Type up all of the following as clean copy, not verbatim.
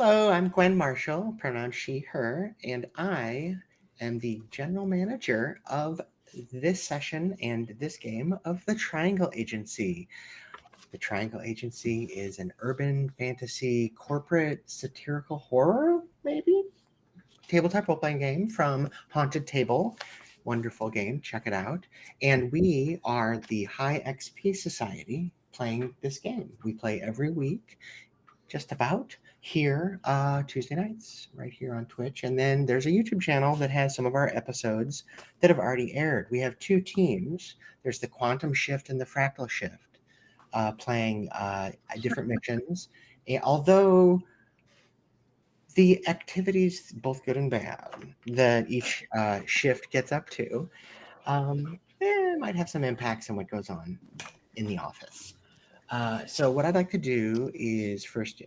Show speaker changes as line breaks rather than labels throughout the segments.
Hello, I'm Gwen Marshall, pronouns she, her, and I am the general manager of this session and this game of the Triangle Agency. The Triangle Agency is an urban fantasy corporate satirical horror, maybe? Tabletop role-playing game from Haunted Table. Wonderful game, check it out. And we are the High XP Society playing this game. We play every week, just about here, Tuesday nights, right here on Twitch. And then there's a YouTube channel that has some of our episodes that have already aired. We have two teams. There's the Quantum Shift and the Fractal Shift, playing different missions. And although the activities, both good and bad, that each shift gets up to, might have some impacts on what goes on in the office. So what I'd like to do is first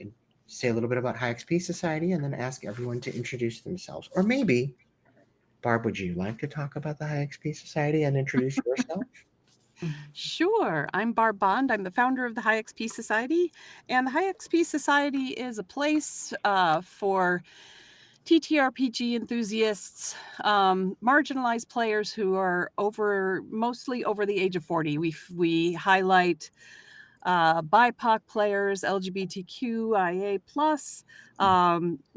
say a little bit about High XP Society and then ask everyone to introduce themselves. Or maybe, Barb, would you like to talk about the High XP Society and introduce yourself?
Sure. I'm Barb Bond. I'm the founder of the High XP Society. And the High XP Society is a place for TTRPG enthusiasts, marginalized players who are mostly over the age of 40. We highlight BIPOC players, LGBTQIA+,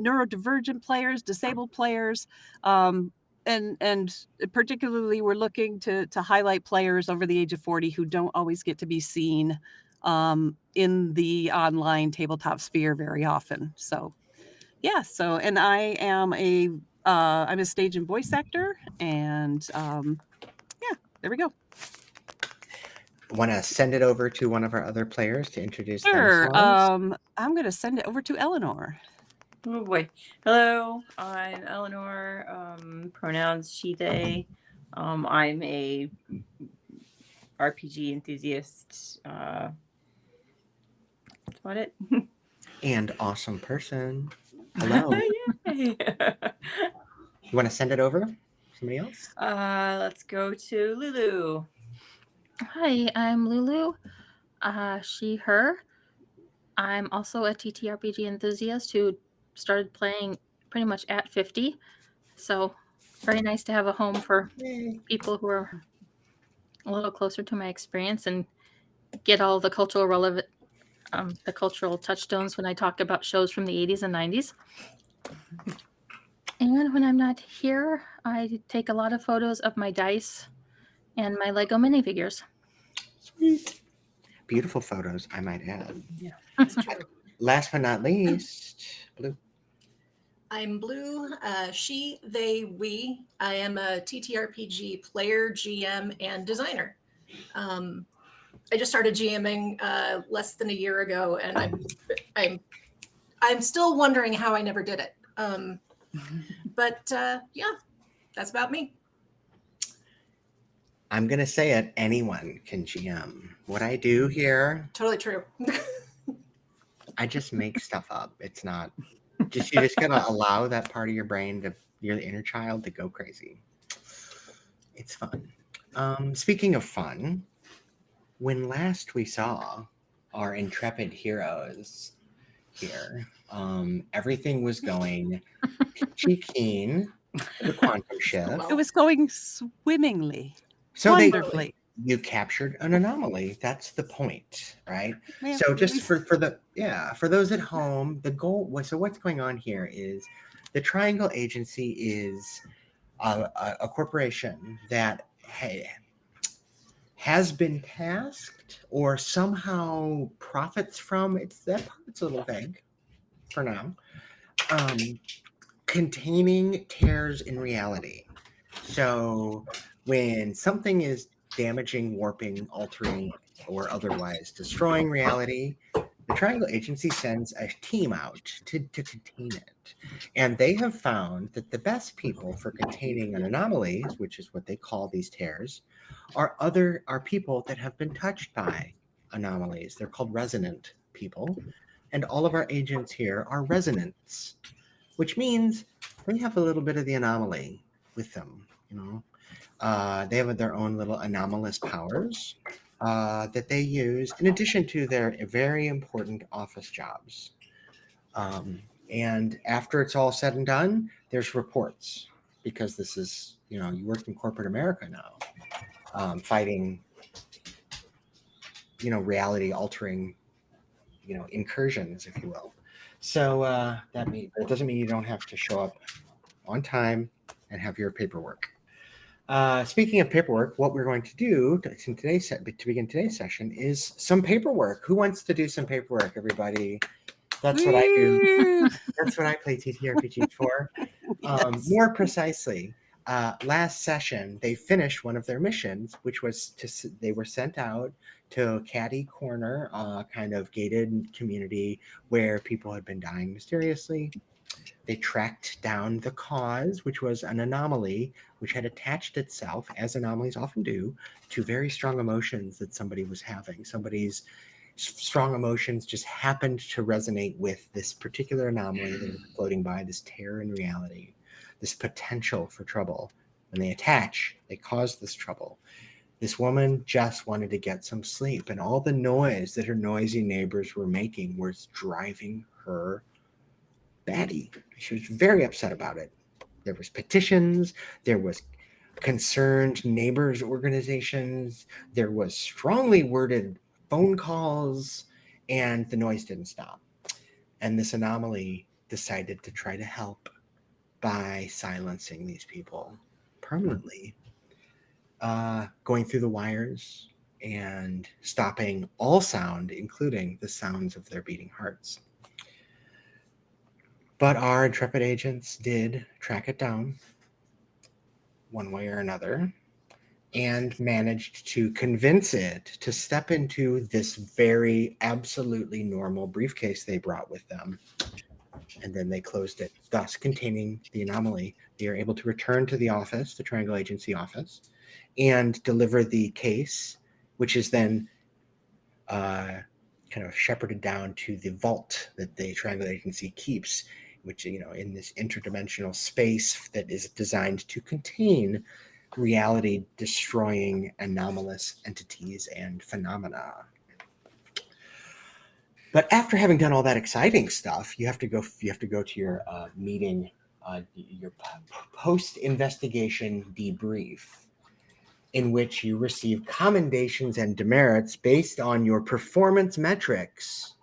neurodivergent players, disabled players, and particularly we're looking to highlight players over the age of 40 who don't always get to be seen in the online tabletop sphere very often. So yeah, and I am I'm a stage and voice actor, and yeah, there we go.
Want to send it over to one of our other players to introduce
Sure.
themselves?
I'm going to send it over to Eleanor.
Oh boy. Hello, I'm Eleanor. Pronouns she, they. I'm a RPG enthusiast. That's about it.
And awesome person. Hello.
Yay.
You want to send it over? Somebody else?
Let's go to Lulu.
Hi, I'm Lulu. She, her. I'm also a TTRPG enthusiast who started playing pretty much at 50. So very nice to have a home for people who are a little closer to my experience and get all the cultural relevant, the cultural touchstones when I talk about shows from the 80s and 90s. And when I'm not here, I take a lot of photos of my dice and my Lego minifigures.
Sweet. Beautiful photos, I might add.
Yeah.
Last but not least, Blue.
I'm Blue, she, they, we. I am a TTRPG player, GM, and designer. I just started GMing less than a year ago, and I'm still wondering how I never did it. But yeah, that's about me.
I'm going to say it, anyone can GM. What I do here...
Totally true.
I just make stuff up. It's not... you just got to allow that part of your brain, your inner child, to go crazy. It's fun. Speaking of fun, when last we saw our intrepid heroes here, everything was going peachy keen for the Quantum Shift.
It was going swimmingly.
So
wonderfully.
You captured an anomaly. That's the point, right?
Yeah,
so just for those at home, the goal was, so what's going on here is the Triangle Agency is a corporation that has been tasked or somehow profits from, that part's a little vague for now, containing tears in reality. So when something is damaging, warping, altering, or otherwise destroying reality, the Triangle Agency sends a team out to contain it. And they have found that the best people for containing anomalies, which is what they call these tears, are people that have been touched by anomalies. They're called resonant people. And all of our agents here are resonants, which means they have a little bit of the anomaly with them, They have their own little anomalous powers that they use in addition to their very important office jobs. And after it's all said and done, there's reports, because this is, you work in corporate America now, fighting, reality altering, incursions, if you will. So but it doesn't mean you don't have to show up on time and have your paperwork. Speaking of paperwork, what we're going to do to begin today's session is some paperwork. Who wants to do some paperwork, everybody? That's what I do. That's what I play TTRPGs for.
Yes.
More precisely, last session, they finished one of their missions, which was they were sent out to Caddy Corner, kind of gated community where people had been dying mysteriously. They tracked down the cause, which was an anomaly which had attached itself, as anomalies often do, to very strong emotions that somebody was having. Somebody's strong emotions just happened to resonate with this particular anomaly that was floating by, this terror in reality, this potential for trouble. When they attach, they cause this trouble. This woman just wanted to get some sleep, and all the noise that her noisy neighbors were making was driving her batty. She was very upset about it. There was petitions, there was concerned neighbors organizations, there was strongly worded phone calls, and the noise didn't stop. And this anomaly decided to try to help by silencing these people permanently, going through the wires and stopping all sound, including the sounds of their beating hearts. But our intrepid agents did track it down one way or another and managed to convince it to step into this very absolutely normal briefcase they brought with them. And then they closed it, thus containing the anomaly. They are able to return to the office, the Triangle Agency office, and deliver the case, which is then kind of shepherded down to the vault that the Triangle Agency keeps, which, in this interdimensional space that is designed to contain reality destroying anomalous entities and phenomena. But after having done all that exciting stuff, you have to go to your meeting, your post-investigation debrief, in which you receive commendations and demerits based on your performance metrics,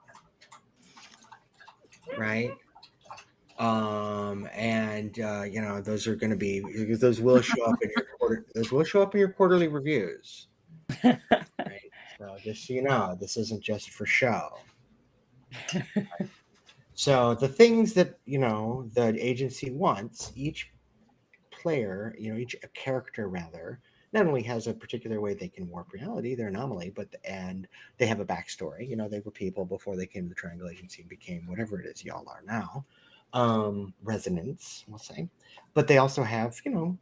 right? Those are going to be, those will show up in your quarterly reviews. Right? So just so you know, this isn't just for show. So the things that, the agency wants, each player, each character rather, not only has a particular way they can warp reality, their anomaly, and they have a backstory. They were people before they came to the Triangle Agency and became whatever it is y'all are now. Residents, we'll say. But they also have,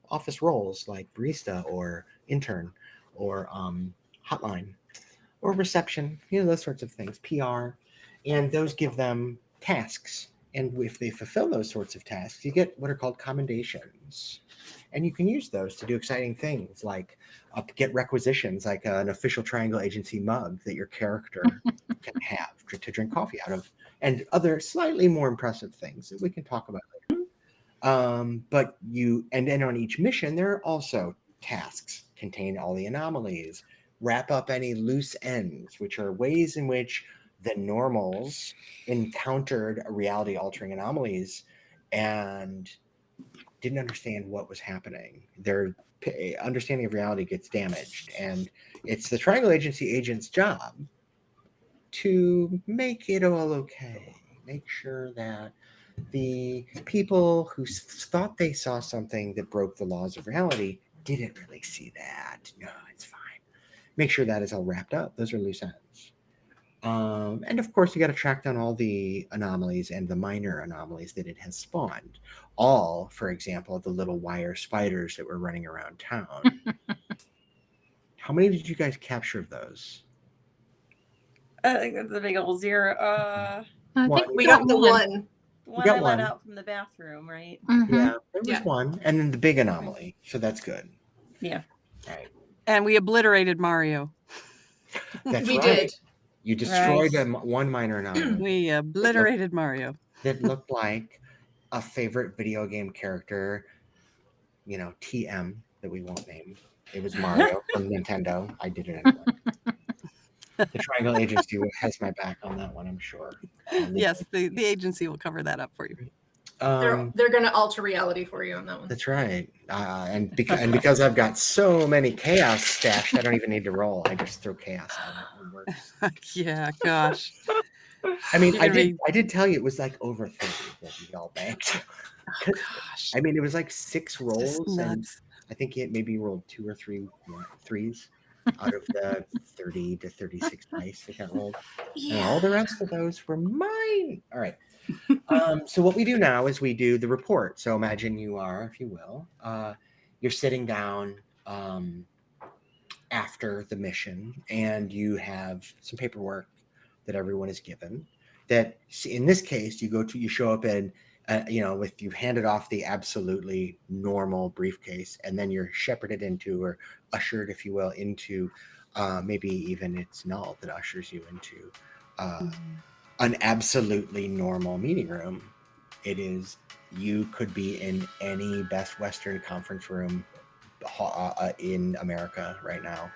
office roles like barista or intern or hotline or reception, those sorts of things, PR. And those give them tasks. And if they fulfill those sorts of tasks, you get what are called commendations. And you can use those to do exciting things like get requisitions, like an official Triangle Agency mug that your character can have to drink coffee out of, and other slightly more impressive things that we can talk about later. But then on each mission, there are also tasks, contain all the anomalies, wrap up any loose ends, which are ways in which the normals encountered reality-altering anomalies and didn't understand what was happening. Their understanding of reality gets damaged, and it's the Triangle Agency agent's job to make it all okay. Make sure that the people who thought they saw something that broke the laws of reality didn't really see that. No, it's fine. Make sure that is all wrapped up. Those are loose ends. And of course, you got to track down all the anomalies and the minor anomalies that it has spawned. All, for example, the little wire spiders that were running around town. How many did you guys capture of those?
I think that's a big old 0.
I think
We got the one.
One I let out from the bathroom, right?
Mm-hmm.
Yeah, there was one. And then the big anomaly. So that's good.
Yeah.
Right.
And we obliterated Mario.
That's
We
right.
did.
You destroyed
Right.
one minor anomaly.
We obliterated Mario.
that looked like a favorite video game character, you know, TM, that we won't name. It was Mario from Nintendo. I did it anyway. The Triangle Agency has my back on that one, I'm sure.
Yes, the agency will cover that up for you.
They're going to alter reality for you on that one.
That's right. And because I've got so many chaos stashed, I don't even need to roll. I just throw chaos at it. It works.
Yeah, gosh.
I mean,
You're gonna
I did tell you it was like over 30 that we all banked.
Oh gosh.
I mean, it was like 6
Just
rolls, and
nuts.
I think he had maybe rolled 2 or 3 threes out of the 30 to 36 dice that got rolled. And all the rest of those were mine. All right. So what we do now is we do the report. So imagine you are, if you will, you're sitting down after the mission, and you have some paperwork that everyone is given. That in this case, you show up in, you know, with you've handed off the absolutely normal briefcase, and then you're shepherded into, or ushered, if you will, into, maybe even it's Null that ushers you into an absolutely normal meeting room. It is, you could be in any Best Western conference room in America right now.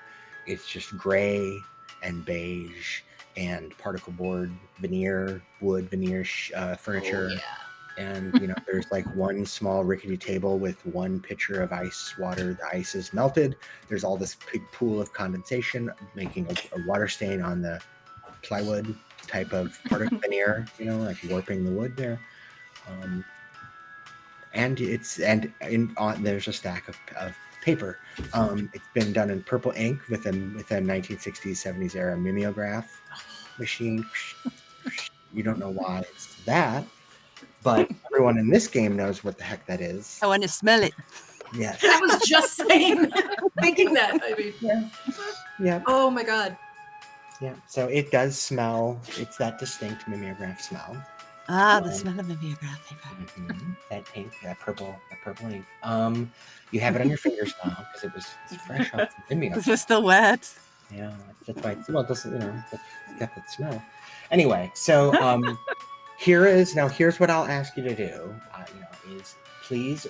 It's just gray and beige and particle board veneer, wood veneer furniture. And, you know, there's like one small rickety table with one pitcher of ice water. The ice is melted. There's all this big pool of condensation making a water stain on the plywood type of particle veneer, you know, like warping the wood there. And there's a stack of paper. It's been done in purple ink with a 1960s, 70s era mimeograph machine. You don't know why it's that, but everyone in this game knows what the heck that is.
I want to smell it.
Yes.
I was just saying, thinking that. I mean,
Yeah.
Oh my God.
Yeah. So it does smell. It's that distinct mimeograph smell.
The smell of mimeograph paper.
Mm-hmm. That ink, that purple ink. You have it on your fingers now because it's fresh off the mimeograph.
Is it still wet?
Yeah, that's why. Well, it doesn't, you know, it's got that smell. Anyway, so here's what I'll ask you to do. You know, is please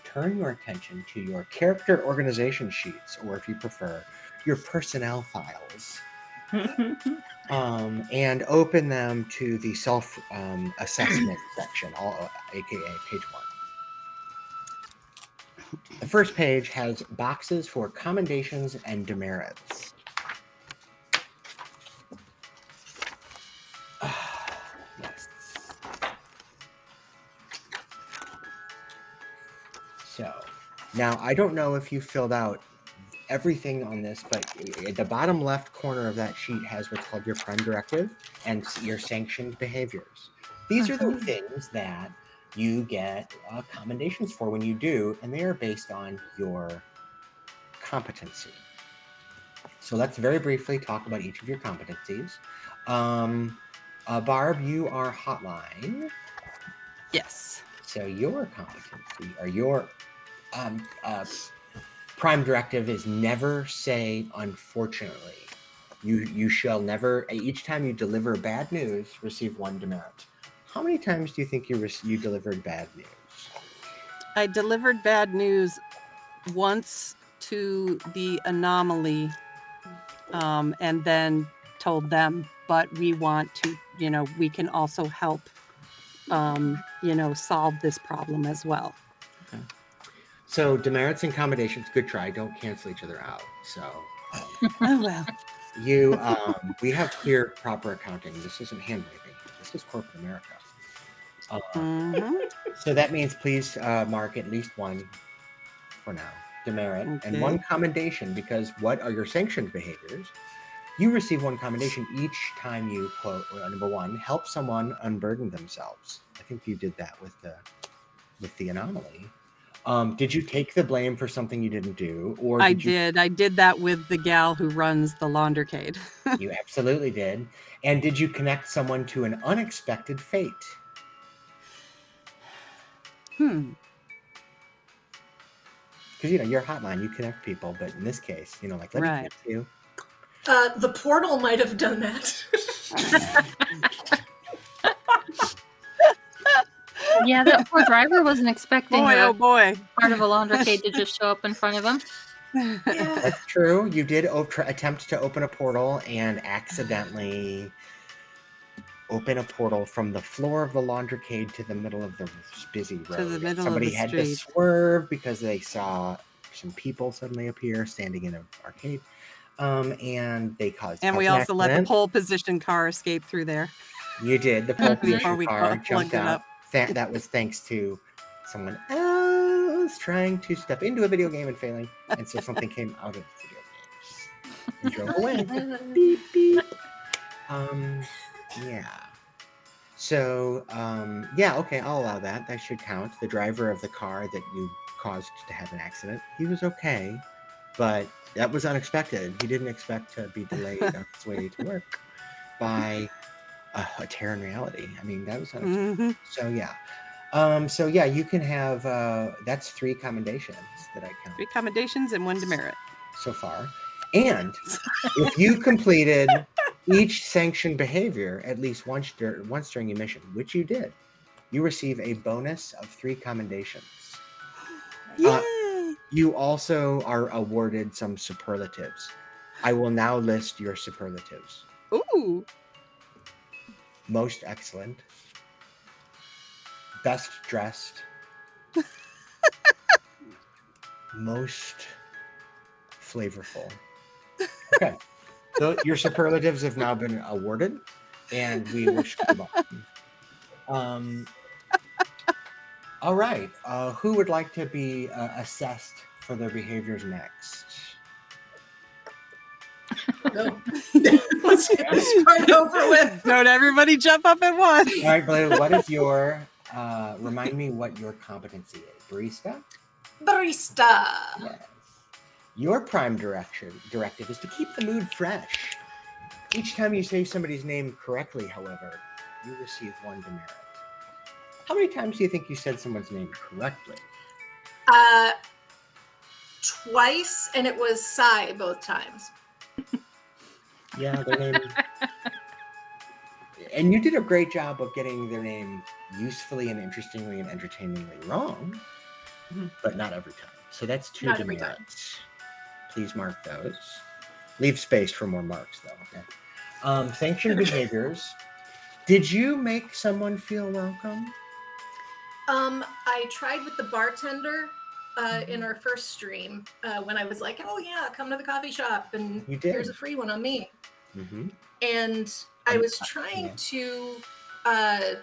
turn your attention to your character organization sheets, or if you prefer, your personnel files. And open them to the self assessment section, aka page 1. The first page has boxes for commendations and demerits. Yes. So now I don't know if you filled out everything on this, but at the bottom left corner of that sheet has what's called your prime directive and your sanctioned behaviors. These are the things that you get commendations for when you do, and they are based on your competency. So let's very briefly talk about each of your competencies. Barb, you are hotline.
Yes.
So your competency, or your prime directive, is never say unfortunately. You shall never, each time you deliver bad news, receive 1 demerit. How many times do you think you delivered bad news?
I delivered bad news once to the anomaly, and then told them, but we want to, you know, we can also help, you know, solve this problem as well.
Okay. So demerits and accommodations, good try, don't cancel each other out. So
Oh well.
you we have clear, proper accounting. This isn't hand waving. This is corporate America. So that means please mark at least 1 for now demerit, and 1 commendation, because what are your sanctioned behaviors? You receive 1 commendation each time you quote, number 1, help someone unburden themselves. I think you did that with the anomaly. Did you take the blame for something you didn't do? Or
I did that with the gal who runs the laundercade.
You absolutely did. And did you connect someone to an unexpected fate? Because, you know, you're hotline, you connect people, but in this case, you know, like, let me connect you.
The portal might have done that.
Yeah, that poor driver wasn't expecting
Boy, oh boy.
part of a laundricade to just show up in front of him.
Yeah.
That's true. You did attempt to open a portal and accidentally open a portal from the floor of the laundricade to the middle of the busy road.
To the middle
Somebody
of the
had to
street.
swerve because they saw some people suddenly appear standing in an arcade. And they caused
And we
an
also let the
accident.
pole position car escape through there.
You did. The pole
Mhm.
Before
position
we
car
plugged
jumped
it
out.
up.
That was thanks to someone else trying to step into a video game and failing. And so something came out of the video games and drove away. Beep, beep. Yeah. So, yeah, okay, I'll allow that. That should count. The driver of the car that you caused to have an accident, he was okay, but that was unexpected. He didn't expect to be delayed on his way to work by a tear in reality. I mean, that was unexpected.
hmm
So yeah, you can have, that's 3 commendations that I count
3 commendations and 1 demerit.
so far. And if you completed each sanctioned behavior at least once during your mission, which you did, you receive a bonus of 3 commendations.
Yay!
You also are awarded some superlatives. I will now list your superlatives.
Ooh.
Most excellent, best dressed, most flavorful. Okay. So your superlatives have now been awarded, and we wish you luck. All right. Who would like to be assessed for their behaviors next?
No. Let's get this part over with.
Don't everybody jump up at once.
All right, Blue, what is your, remind me what your competency is? Barista?
Barista.
Yes. Your prime directive is to keep the mood fresh. Each time you say somebody's name correctly, however, you receive 1 demerit. How many times do you think you said someone's name correctly?
Twice, and it was Sai both times.
Yeah, their name. And you did a great job of getting their name usefully and interestingly and entertainingly wrong, but not every time. So that's 2
Not every time.
demerits. Please mark those. Leave space for more marks, though. Okay. Sanctioned behaviors. Did you make someone feel welcome?
I tried with the bartender in our first stream when I was like, oh yeah, come to the coffee shop and
You did.
here's a free one on me.
Mm-hmm.
And I was trying to, I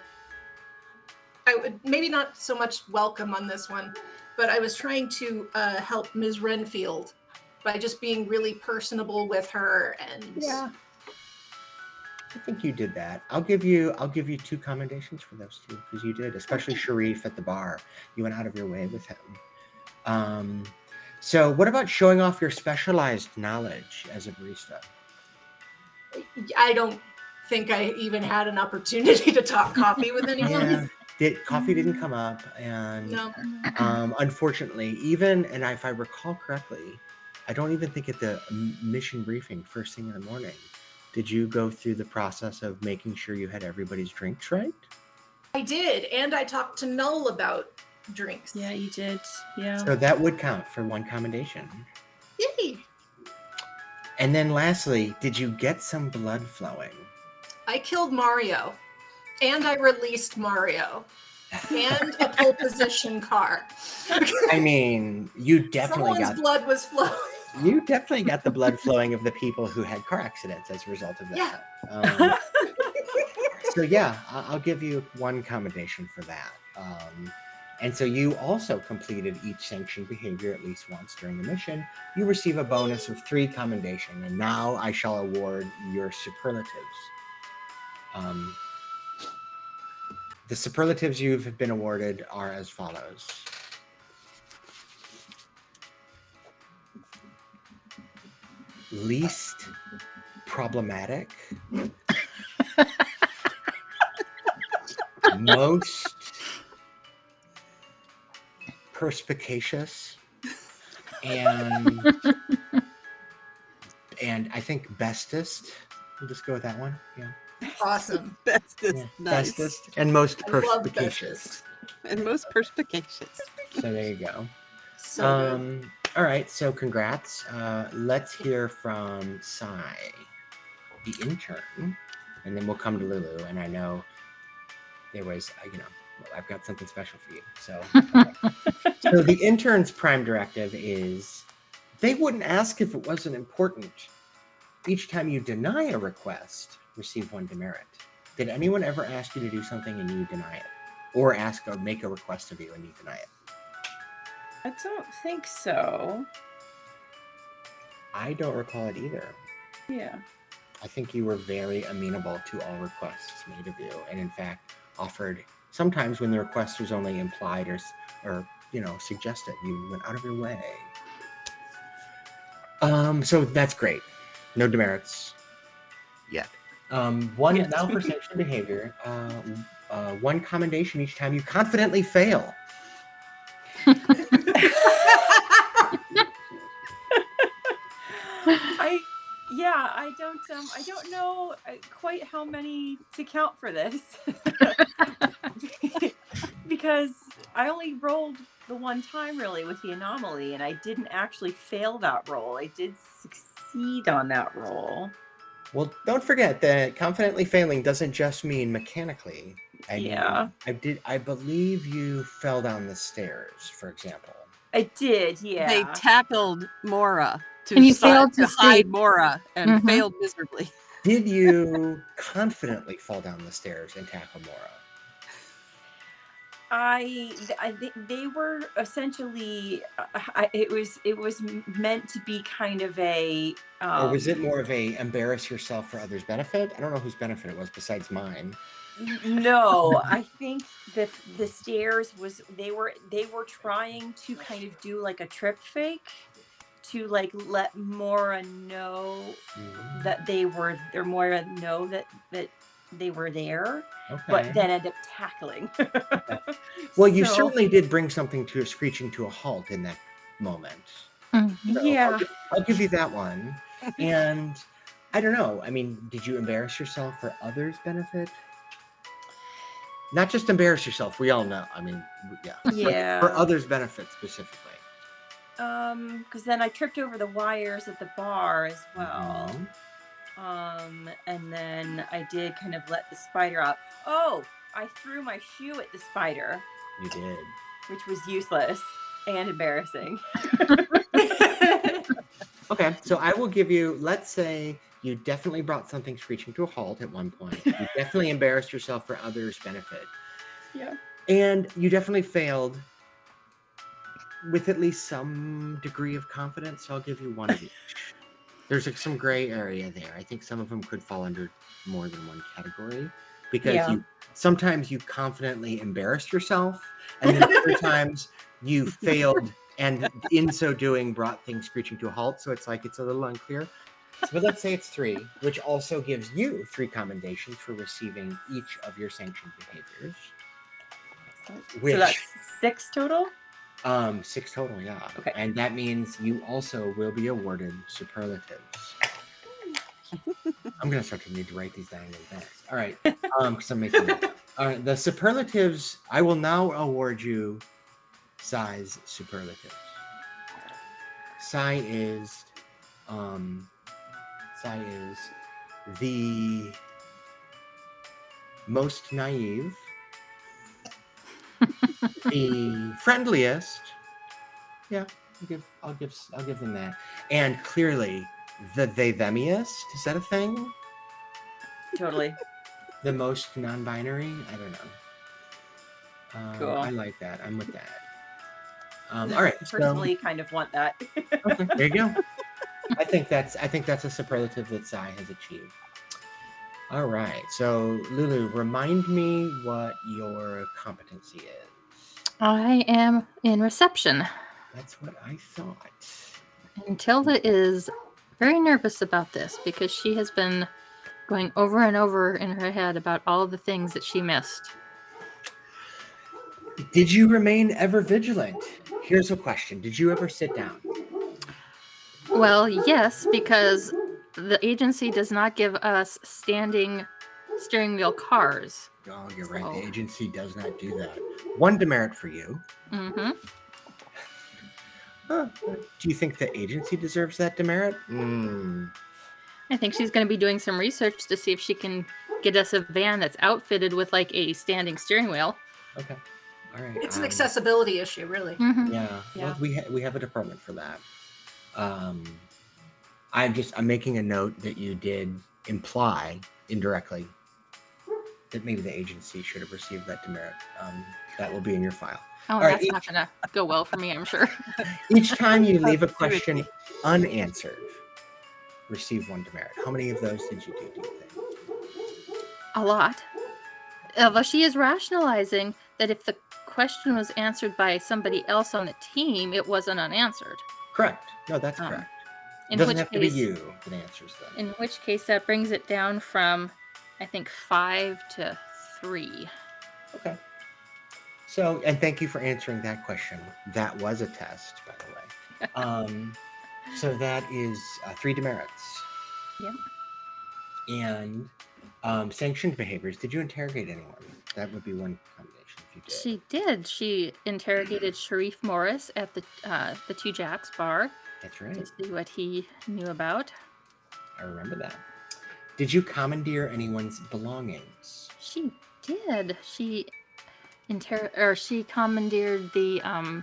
would maybe not so much welcome on this one, but I was trying to help Ms. Renfield by just being really personable with her. And
Yeah, I think you did that. I'll give you 2 commendations for those 2 because you did, especially Sharif at the bar. You went out of your way with him. So what about showing off your specialized knowledge as a barista?
I don't think I even had an opportunity to talk coffee with anyone.
Yeah, coffee didn't come up, and
No.
unfortunately, and if I recall correctly, I don't even think at the mission briefing first thing in the morning, did you go through the process of making sure you had everybody's drinks right?
I did, and I talked to Null about drinks.
Yeah, you did. Yeah.
So that would count for 1 commendation.
Yay!
And then lastly, did you get some blood flowing?
I killed Mario, and I released Mario, and a pole position car.
I mean, you definitely
Someone's blood was flowing.
You definitely got the blood flowing of the people who had car accidents as a result of that.
Yeah.
So yeah, I'll give you 1 commendation for that. And so you also completed each sanctioned behavior at least once during the mission. You receive a bonus of 3 commendation, and now I shall award your superlatives. The superlatives you've been awarded are as follows. Least problematic, most perspicacious, and I think bestest. We'll just go with that one. Yeah.
Awesome.
Bestest.
Yeah,
Nice.
bestest and most
I love
perspicacious.
And most perspicacious.
So there you go.
So good.
All right, so congrats. Let's hear from Sai, the intern, and then we'll come to Lulu. And I know there was, I've got something special for you. So, so the intern's prime directive is they wouldn't ask if it wasn't important. Each time you deny a request, receive 1 demerit. Did anyone ever ask you to do something and you deny it? Or ask or make a request of you and you deny it?
I don't think so.
I don't recall it either.
Yeah.
I think you were very amenable to all requests made of you, and in fact offered, sometimes when the request was only implied or suggested, you went out of your way. So that's great. No demerits yet. One
Yes.
malperception behavior, 1 commendation each time you confidently fail.
I don't know quite how many to count for this. Because I only rolled the 1 time really with the anomaly, and I didn't actually fail that roll. I did succeed on that roll.
Well, don't forget that confidently failing doesn't just mean mechanically. I believe you fell down the stairs, for example.
I did, yeah.
They tackled Moira
And you
to
failed to
hide
see.
Moira and
Mhm.
failed miserably.
Did you confidently fall down the stairs and tackle Moira?
They were essentially. It was meant to be kind of a.
Or was it more of a embarrass yourself for others' benefit? I don't know whose benefit it was besides mine.
No, I think the stairs was they were trying to kind of do like a trip fake to like let Moira know that they were there. Moira know that they were there.
Okay.
But then end up tackling.
Well, you certainly did bring something to a screeching to a halt in that moment.
Mhm.
So
Yeah.
I'll give you that one. And I don't know. I mean, did you embarrass yourself for others' benefit? Not just embarrass yourself. We all know. I mean, yeah.
Yeah.
For others' benefit specifically.
Because then I tripped over the wires at the bar as well.
Mhm.
And then I did kind of let the spider out. Oh, I threw my shoe at the spider.
You did.
Which was useless and embarrassing.
Okay, so I will give you, let's say you definitely brought something screeching to a halt at one point. You definitely embarrassed yourself for others' benefit.
Yeah.
And you definitely failed with at least some degree of confidence. So I'll give you 1 of each. There's some gray area there. I think some of them could fall under more than 1 category because sometimes you confidently embarrassed yourself, and then other times you failed and in so doing brought things screeching to a halt. So it's like it's a little unclear. So let's say it's 3, which also gives you 3 commendations for receiving each of your sanctioned behaviors.
So that's 6 total?
6 total, yeah.
Okay.
And that means you also will be awarded superlatives. I'm gonna start to need to write these down in advance. All right, because I'm making notes. All right, the superlatives. I will now award you Sai's superlatives. Sai is the most naive, the friendliest. Yeah, I'll give them that. And clearly, the they-themiest. Is that a thing?
Totally.
The most non-binary. I don't know.
Cool.
I like that. I'm with that. All right.
Personally, kind of want that.
Okay, there you go. I think that's a superlative that Sai has achieved. All right. So Lulu, remind me what your competency is.
I am in reception.
That's what I thought.
And Tilda is very nervous about this because she has been going over and over in her head about all the things that she missed.
Did you remain ever vigilant? Here's a question. Did you ever sit down?
Well, yes, because the agency does not give us standing steering wheel cars.
Oh, you're right.
So-
The agency does not do that. 1 demerit for you.
Mm-hmm.
Do you think the agency deserves that demerit?
I think she's going to be doing some research to see if she can get us a van that's outfitted with like a standing steering wheel.
Okay. All right.
It's an accessibility issue, really.
Mm-hmm.
Yeah.
Yeah.
Well, we have a department for that. I'm making a note that you did imply indirectly that maybe the agency should have received that demerit. That will be in your file.
Oh,
All right,
that's not going to go well for me, I'm sure.
Each time you leave a
Positivity.
question unanswered, receive 1 demerit. How many of those did you do you think?
A lot. Although she is rationalizing that if the question was answered by somebody else on the team, it wasn't unanswered.
Correct. No, that's
Um,
correct. It
In
doesn't
which
have to be
case,
you that answers them.
in which case that brings it down from, I think, 5 to 3.
Okay. So, and thank you for answering that question. That was a test, by the way. So that is 3 demerits.
Yep.
And sanctioned behaviors. Did you interrogate anyone? That would be 1 combination if you did.
She did. She interrogated Sharif Morris at the Two Jacks bar
That's
to
right.
see what he knew about.
I remember that. Did you commandeer anyone's belongings?
She did. She commandeered the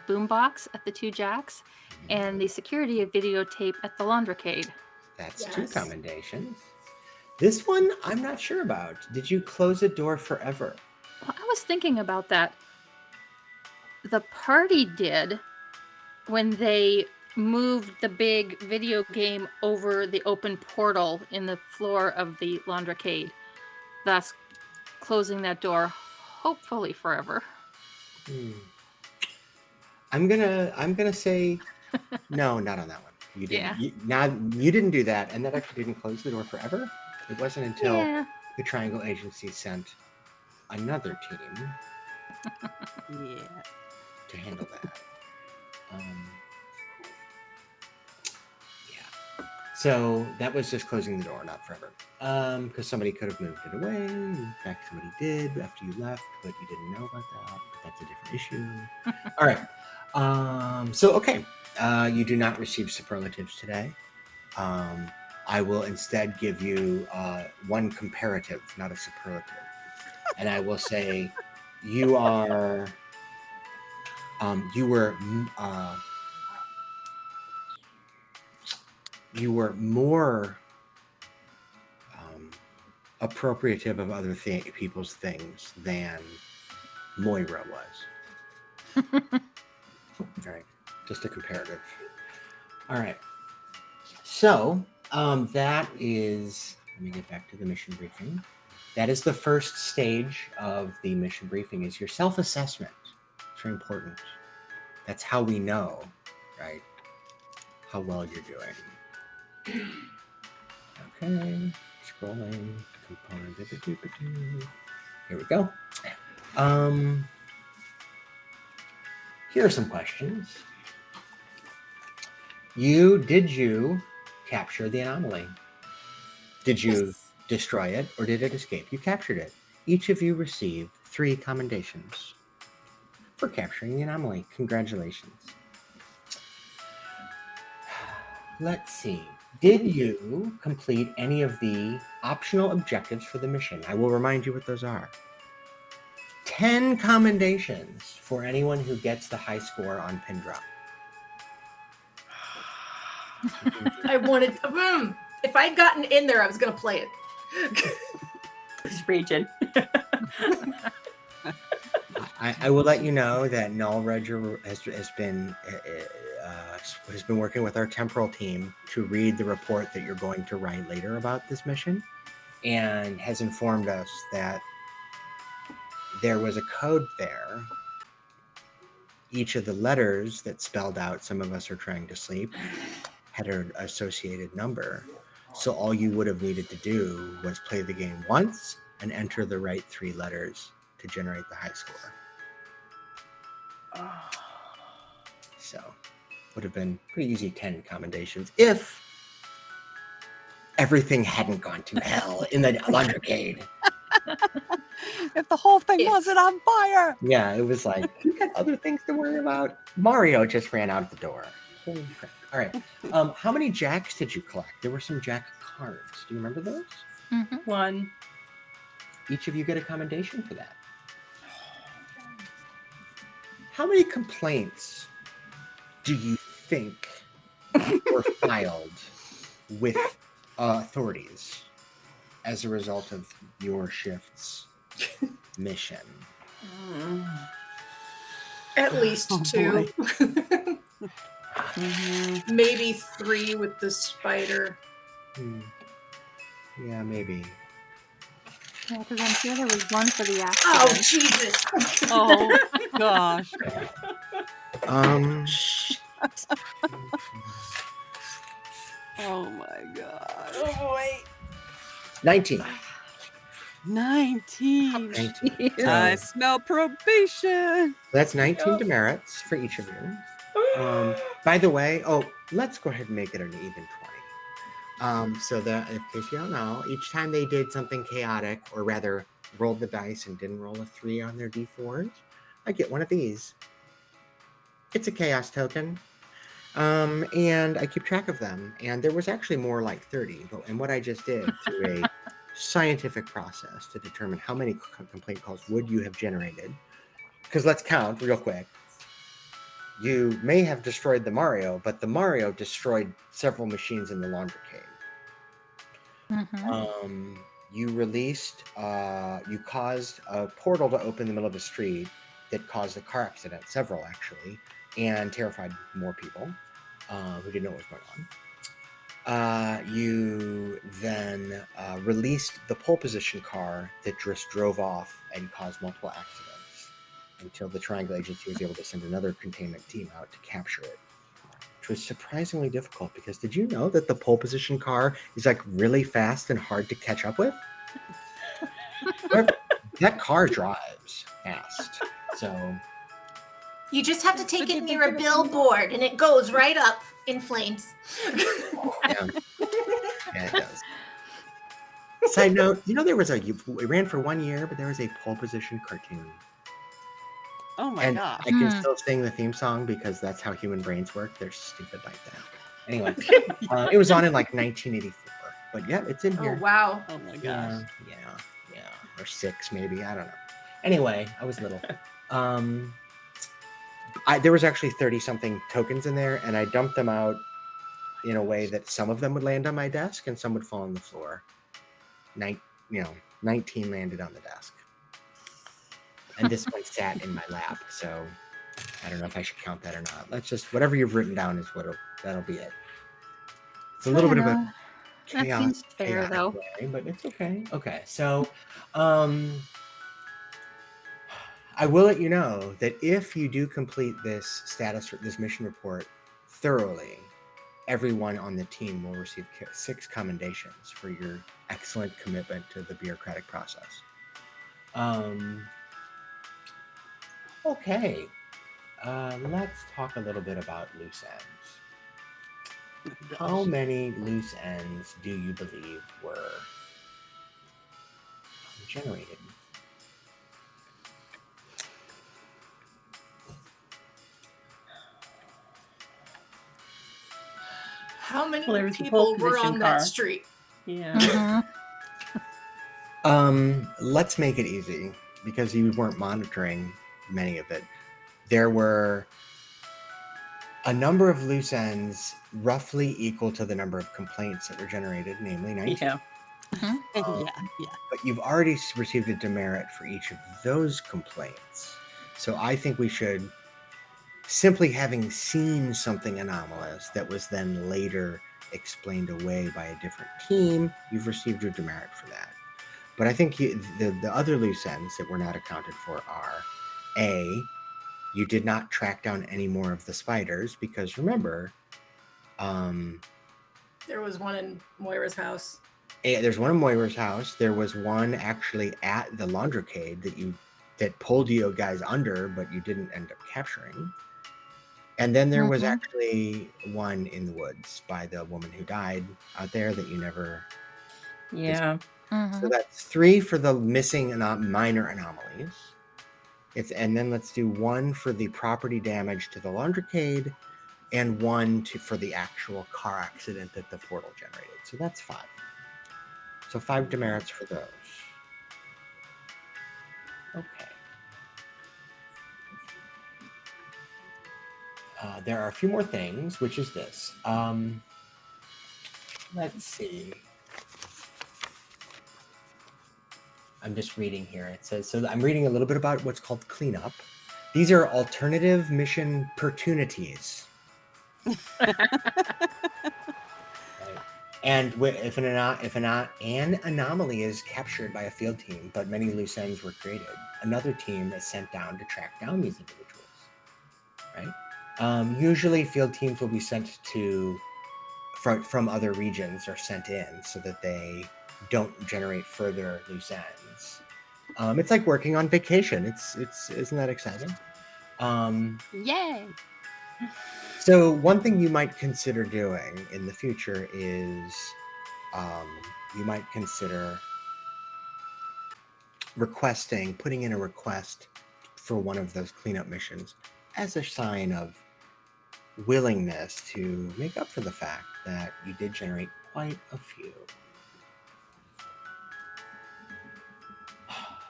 boombox at the Two Jacks and the security videotape at the Laundricade.
That's 2
Yes.
commendations. This one, I'm not sure about. Did you close a door forever?
Well, I was thinking about that. The party did when they moved the big video game over the open portal in the floor of the Laundricade, thus closing that door, hopefully forever.
I'm gonna say no, not on that one. You didn't.
Yeah.
You didn't do that, and that actually didn't close the door forever. It wasn't until
Yeah.
the Triangle Agency sent another team
Yeah.
to handle that. Yeah. So that was just closing the door, not forever. Because somebody could have moved it away. In fact, somebody did after you left, but you didn't know about that. But that's a different issue. All right. So okay. You do not receive superlatives today. I will instead give you 1 comparative, not a superlative. And I will say you are you were more appropriative of other people's things than Moira was. All right, just a comparative. All right, so that is, let me get back to the mission briefing. That is the first stage of the mission briefing, is your self-assessment. It's very important. That's how we know, right, how well you're doing. Okay, scrolling, component, here we go. Here are some questions. Did you capture the anomaly? Did you
Yes.
destroy it, or did it escape? You captured it. Each of you received 3 commendations for capturing the anomaly. Congratulations. Let's see. Did you complete any of the optional objectives for the mission? I will remind you what those are. 10 commendations for anyone who gets the high score on pin drop.
I wanted. If I'd gotten in there, I was going to play it.
It's raging.
I will let you know that Null Roger has been working with our temporal team to read the report that you're going to write later about this mission, and has informed us that there was a code there. Each of the letters that spelled out "some of us are trying to sleep" had an associated number. So all you would have needed to do was play the game once and enter the right 3 letters to generate the high score. So would have been pretty easy 10 commendations if everything hadn't gone to hell in the Laundricade.
If the whole thing
If-
wasn't on fire.
Yeah, it was like, you got other things to worry about. Mario just ran out the door. Holy crap. All right. How many jacks did you collect? There were some jack cards. Do you remember those?
Mm-hmm.
One.
Each of you get a commendation for that. How many complaints do you think were filed with authorities as a result of your shift's mission?
At least
Oh,
2.
Mhm.
Maybe 3 with the spider.
Yeah, maybe.
Yeah, because I'm sure there was one for the accident.
Oh, Jesus.
Oh gosh. Oh my god.
Oh boy.
19.
19.
19.
I
So
smell probation.
that's 19
Yep.
demerits for each of you. By the way, let's go ahead and make it an even 20. So that, in case you don't know, each time they did something chaotic, or rather rolled the dice and didn't roll a 3 on their d4s, I get one of these. It's a chaos token. And I keep track of them. And there was actually more like 30. And what I just did through a scientific process to determine how many complaint calls would you have generated. Because let's count real quick. You may have destroyed the Mario, but the Mario destroyed several machines in the laundricade.
Mm-hmm.
You released, you caused a portal to open in the middle of the street that caused a car accident, several actually, and terrified more people who didn't know what was going on. You then released the pole position car that just drove off and caused multiple accidents until the Triangle Agency was able to send another containment team out to capture it, which was surprisingly difficult because did you know that the pole position car is like really fast and hard to catch up with? That car drives fast. So
You just have to take it near a billboard and it goes right up in flames.
yeah, it does. Side note, there was it ran for 1 year, but there was a pole position cartoon.
Oh my
And
gosh.
I can still sing the theme song because that's how human brains work. They're stupid like that. Anyway, it was on in like 1984. But yeah, it's in
Oh,
here.
wow.
Oh my gosh.
Yeah. Or 6 maybe. I don't know. Anyway, I was little. There was actually 30-something tokens in there, and I dumped them out in a way that some of them would land on my desk and some would fall on the floor. 19 landed on the desk. And this one sat in my lap, so I don't know if I should count that or not. Let's just, whatever you've written down is that'll be it. It's a little bit of a
That
chaos,
seems fair, though.
way, but it's okay. Okay, so I will let you know that if you do complete this mission report thoroughly, everyone on the team will receive 6 commendations for your excellent commitment to the bureaucratic process. Okay, let's talk a little bit about loose ends. How many loose ends do you believe were generated?
How many
Well, there was the
people
pole
were
position
on
car.
that street?
Yeah.
Let's make it easy because you weren't monitoring many of it. There were a number of loose ends roughly equal to the number of complaints that were generated, namely 19.
Yeah.
Yeah.
But you've already received a demerit for each of those complaints. So I think we should, simply having seen something anomalous that was then later explained away by a different team, you've received your demerit for that. But I think the other loose ends that were not accounted for are, A, you did not track down any more of the spiders because remember,
There was one in Moira's house.
There's one in Moira's house. There was one actually at the laundricade that pulled you guys under, but you didn't end up capturing. And then there was actually one in the woods by the woman who died out there that you never
Yeah.
So that's 3 for the missing minor anomalies. And then let's do 1 for the property damage to the laundrycade, and 1 for the actual car accident that the portal generated. So that's 5. So 5 demerits for those. Okay. There are a few more things, which is this. Let's see. I'm just reading here. It says, so I'm reading a little bit about what's called cleanup. These are alternative mission opportunities. Right. And if an anomaly is captured by a field team, but many loose ends were created, another team is sent down to track down these individuals. Right? Usually, field teams will be sent to from other regions or sent in so that they don't generate further loose ends. It's like working on vacation. Isn't that exciting?
Yay!
So one thing you might consider doing in the future is you might consider putting in a request for one of those cleanup missions as a sign of willingness to make up for the fact that you did generate quite a few.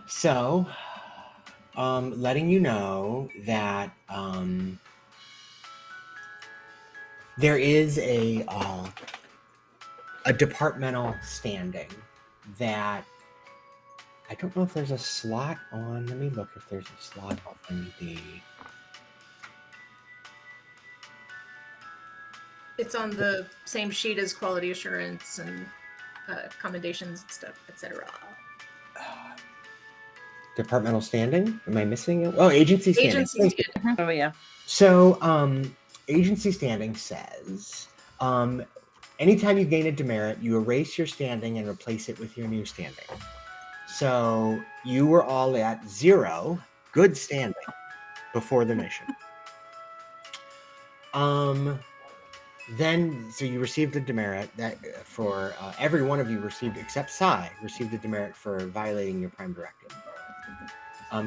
So, letting you know that there is a departmental standing that I don't know if there's a slot on. Let me look if there's a slot on the.
It's on the same sheet as quality assurance and commendations and stuff, etc.
Departmental standing? Am I missing it? Oh, agency standing.
Agency standing.
Oh yeah.
So, agency standing says, anytime you gain a demerit, you erase your standing and replace it with your new standing. So you were all at 0 good standing before the mission. Then, so you received a demerit that for every one of you received, except Sai, received a demerit for violating your prime directive.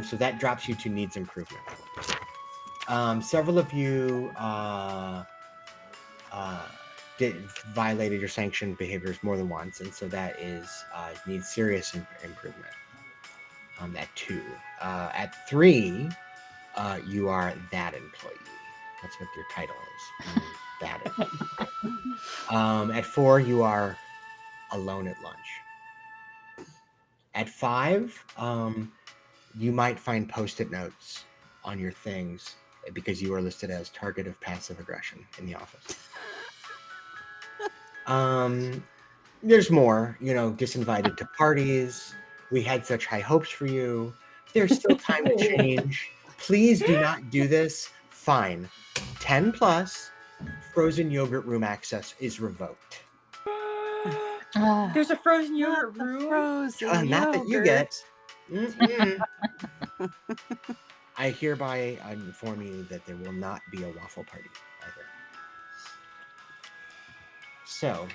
So that drops you to needs improvement. Several of you violated your sanctioned behaviors more than once, and so that needs serious improvement. At 2. At 3, you are that employee. That's what your title is. That employee. At 4, you are alone at lunch. At 5, you might find post-it notes on your things because you are listed as target of passive aggression in the office. There's more, disinvited to parties. We had such high hopes for you. There's still time to change. Please do not do this. Fine. 10 plus, frozen yogurt room access is revoked.
There's a frozen yogurt room.
Frozen
Not that you get. I hereby inform you that there will not be a waffle party either. So,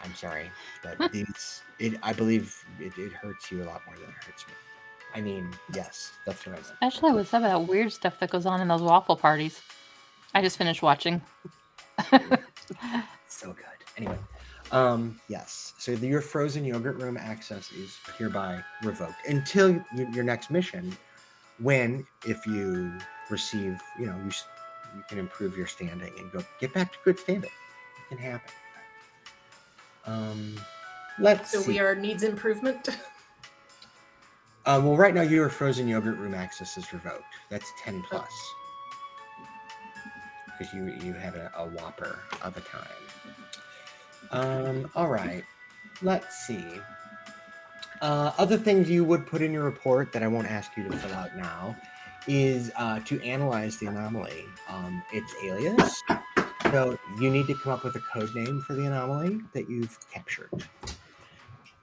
I'm sorry, but I believe it hurts you a lot more than it hurts me. I mean, yes, that's what I meant.
Especially with some of that weird stuff that goes on in those waffle parties. I just finished watching.
So good. Anyway, yes. So your frozen yogurt room access is hereby revoked until your next mission, when if you receive, you can improve your standing and get back to good standing. It can happen. Let's see.
So we are needs improvement.
Well, right now your frozen yogurt room access is revoked. That's 10 plus. Because you had a whopper of a time. All right. Let's see. Other things you would put in your report that I won't ask you to fill out now is to analyze the anomaly. Its alias. So you need to come up with a code name for the anomaly that you've captured.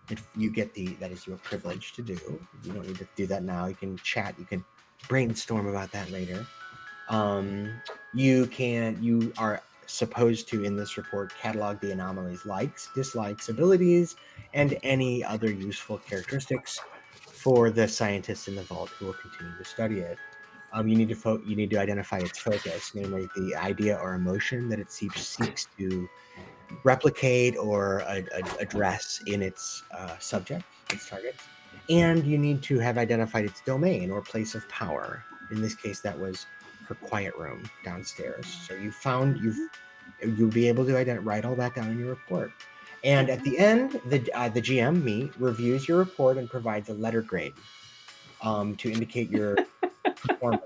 If you get that is your privilege to do. You don't need to do that now. You can chat. You can brainstorm about that later. You are supposed to, in this report, catalog the anomaly's likes, dislikes, abilities, and any other useful characteristics for the scientists in the vault who will continue to study it. You need to identify its focus, namely the idea or emotion that it seeks to replicate or address in its subject, its target. And you need to have identified its domain or place of power. In this case, that was her quiet room downstairs. So you'll be able to write all that down in your report. And at the end, the GM, reviews your report and provides a letter grade to indicate your performance.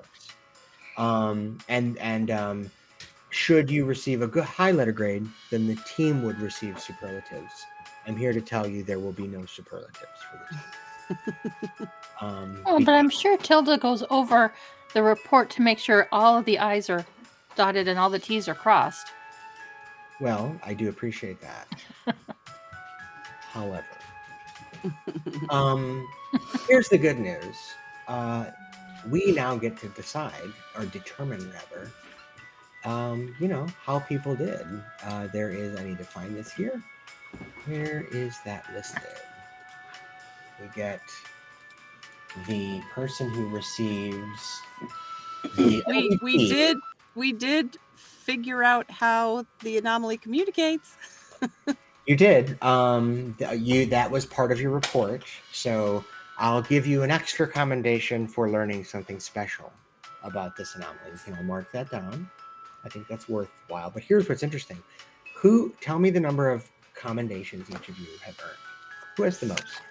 Should you receive a good high letter grade, then the team would receive superlatives. I'm here to tell you there will be no superlatives for the team.
But I'm sure Tilda goes over the report to make sure all of the I's are dotted and all the T's are crossed.
Well, I do appreciate that. However, here's the good news. We now get to decide, or determine rather, how people did. I need to find this here. Where is that listed? We get the person who receives the
we did figure out how the anomaly communicates.
You did. That was part of your report. So I'll give you an extra commendation for learning something special about this anomaly. You can all mark that down. I think that's worthwhile. But here's what's interesting. Tell me the number of commendations each of you have earned. Who has the most?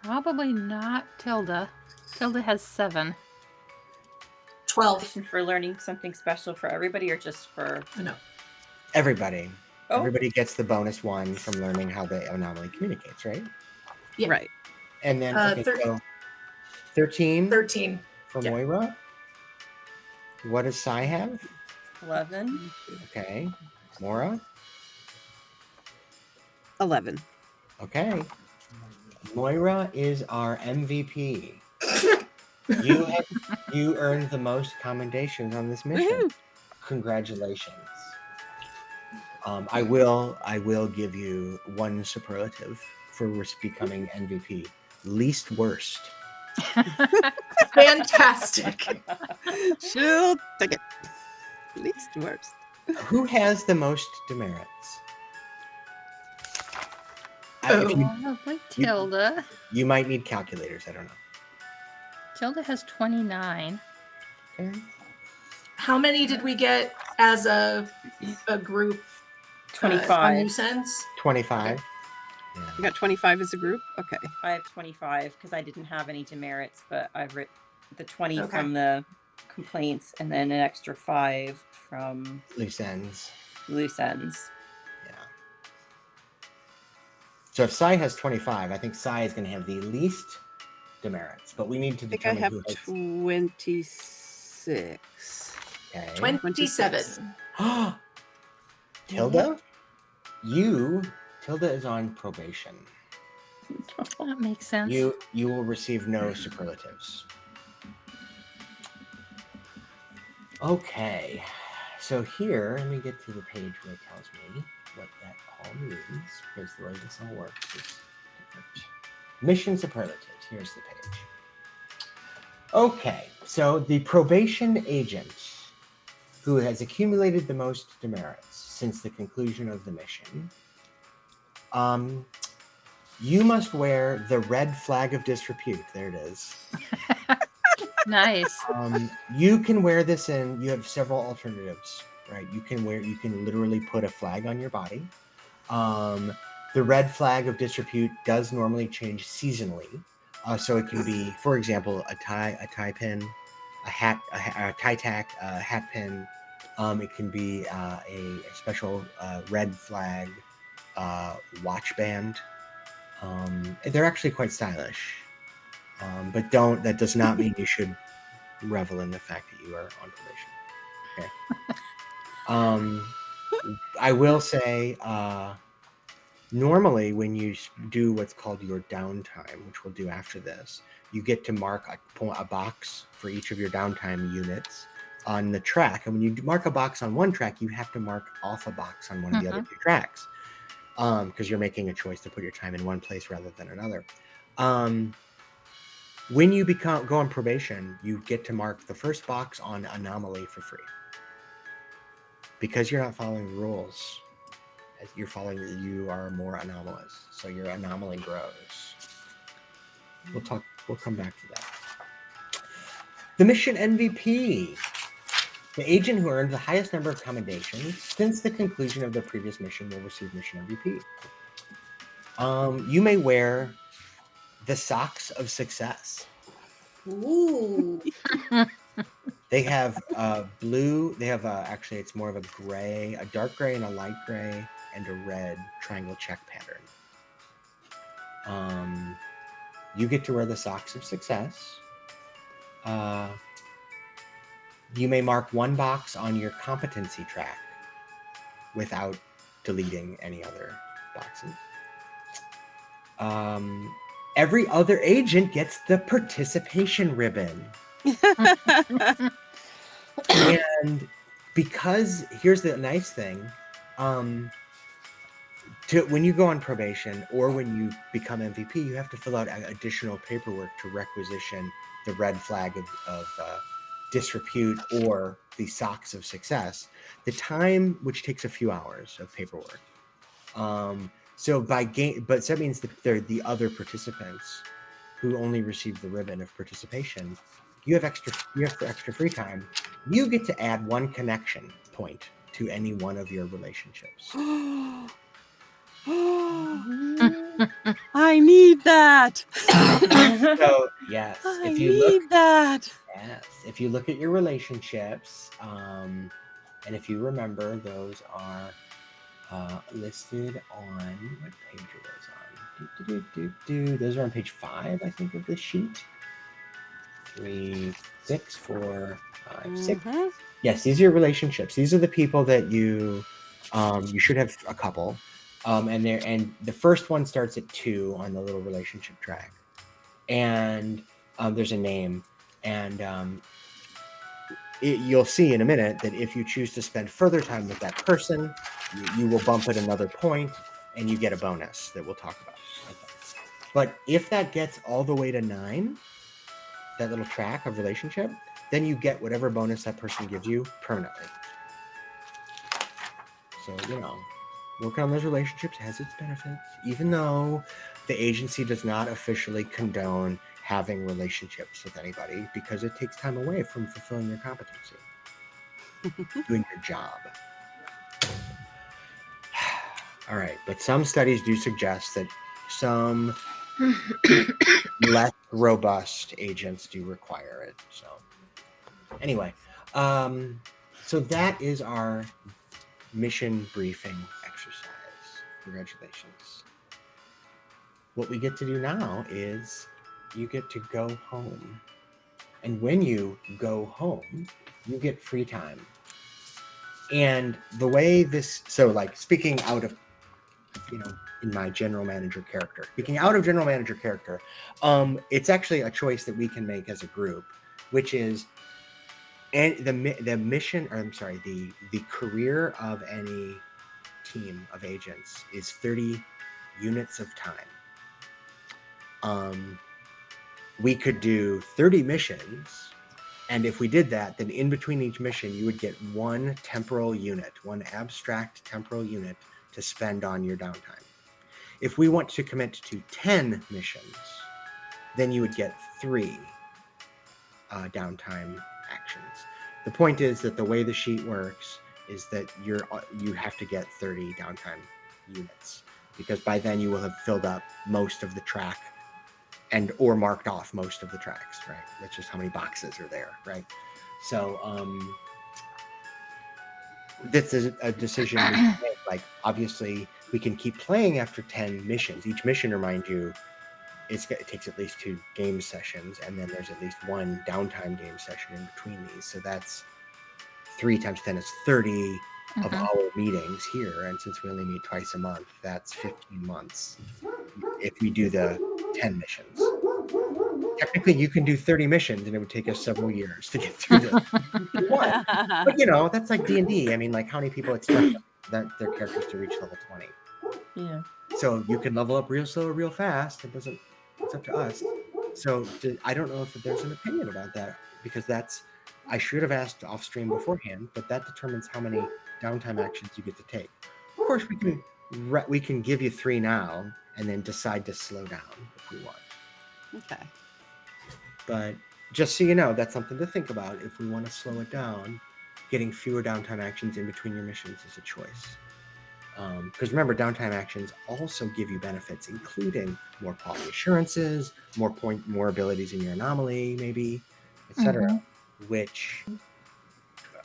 Probably not Tilda. Tilda has 7.
12.
For learning something special for everybody or just for...
No.
Everybody.
Oh.
Everybody gets the bonus 1 from learning how the anomaly communicates, right?
Yeah.
Right.
And then 13?
13.
For Moira? What does Sai have?
11.
Okay. Moira?
11.
Okay. Moira is our MVP. You earned the most commendations on this mission.
Woo-hoo.
Congratulations. I will give you 1 superlative for becoming MVP. Least worst.
Fantastic.
She'll take it. Least worst.
Who has the most demerits?
Probably Tilda.
You might need calculators. I don't know.
Tilda has 29.
Okay.
How many did we get as a group?
25.
On New Sense?
25.
You got 25 as a group? Okay.
I have 25 because I didn't have any demerits, but I've written the 20
Okay.
from the complaints and then an extra 5 from
Loose ends.
Yeah.
So if Sai has 25, I think Sai is going to have the least demerits, but we need to
I think I
determine
have
who has
26.
Okay.
27.
Tilda? Tilda is on probation.
That makes sense.
You will receive no superlatives. Okay. So here, let me get to the page where it tells me what that all means, because the way this all works is different. Mission superlatives. Here's the page. Okay, so the probation agent who has accumulated the most demerits since the conclusion of the mission, you must wear the red flag of disrepute. There it is.
Nice.
You can wear this you have several alternatives, right? You can literally put a flag on your body. The red flag of disrepute does normally change seasonally. So it can be, for example, a tie pin, a tie tack, a hat pin. It can be a special red flag watch band. They're actually quite stylish. But that does not mean you should revel in the fact that you are on probation. Okay. I will say, normally when you do what's called your downtime, which we'll do after this, you get to mark a box for each of your downtime units. on the track. And when you mark a box on one track, you have to mark off a box on one of the other two tracks, because you're making a choice to put your time in one place rather than another. When you go on probation, you get to mark the first box on anomaly for free. Because you're not following the rules, you are more anomalous. So your anomaly grows. We'll come back to that. The mission MVP. The agent who earned the highest number of commendations since the conclusion of the previous mission will receive mission MVP. You may wear the socks of success.
Ooh.
They have blue. They have actually, it's more of a gray, a dark gray and a light gray and a red triangle check pattern. You get to wear the socks of success. You may mark one box on your competency track without deleting any other boxes. Every other agent gets the participation ribbon. And because here's the nice thing, when you go on probation or when you become MVP, you have to fill out additional paperwork to requisition the red flag of disrepute or the socks of success. The time, which takes a few hours of paperwork. So that means that they're the other participants who only receive the ribbon of participation. You have extra free time. You get to add one connection point to any one of your relationships.
I need that.
So yes, if you look at your relationships, and if you remember, those are listed on, what page are those on? Those are on page 5, I think, of the sheet. 3, 6, 4, 5, 6. Yes, these are your relationships. These are the people that you should have a couple. And the first one starts at 2 on the little relationship track. And there's a name. And you'll see in a minute that if you choose to spend further time with that person, you will bump it another point and you get a bonus that we'll talk about. But if that gets all the way to 9, that little track of relationship, then you get whatever bonus that person gives you permanently. So, working on those relationships has its benefits, even though the agency does not officially condone having relationships with anybody because it takes time away from fulfilling your competency, doing your job. All right, but some studies do suggest that some less robust agents do require it. So anyway, so that is our mission briefing exercise. Congratulations. What we get to do now is you get to go home. And when you go home, you get free time. And the way this, so like speaking out of, in my general manager character, it's actually a choice that we can make as a group, which is, and the mission, or I'm sorry, the career of any team of agents is 30 units of time. We could do 30 missions, and if we did that, then in between each mission, you would get one abstract temporal unit to spend on your downtime. If we want to commit to 10 missions, then you would get 3 downtime actions. The point is that the way the sheet works is that you have to get 30 downtime units, because by then you will have filled up most of the track or marked off most of the tracks, right? That's just how many boxes are there, right? So this is a decision we can make. Like, obviously, we can keep playing after 10 missions. Each mission, remind you, it takes at least 2 game sessions, and then there's at least 1 downtime game session in between these. So that's 3 times 10 is 30 of our meetings here. And since we only meet twice a month, that's 15 months if we do the 10 missions. Technically, you can do 30 missions, and it would take us several years to get through this. But you know, that's like D&D. I mean, like, how many people expect that their characters to reach level 20?
Yeah.
So you can level up real slow or real fast. It's up to us. So I don't know if there's an opinion about that, because I should have asked off stream beforehand, but that determines how many downtime actions you get to take. Of course, we can give you 3 now and then decide to slow down if we want.
Okay.
But just so you know, that's something to think about. If we want to slow it down, getting fewer downtime actions in between your missions is a choice. Because remember, downtime actions also give you benefits, including more quality assurances, more abilities in your anomaly, maybe, etc., which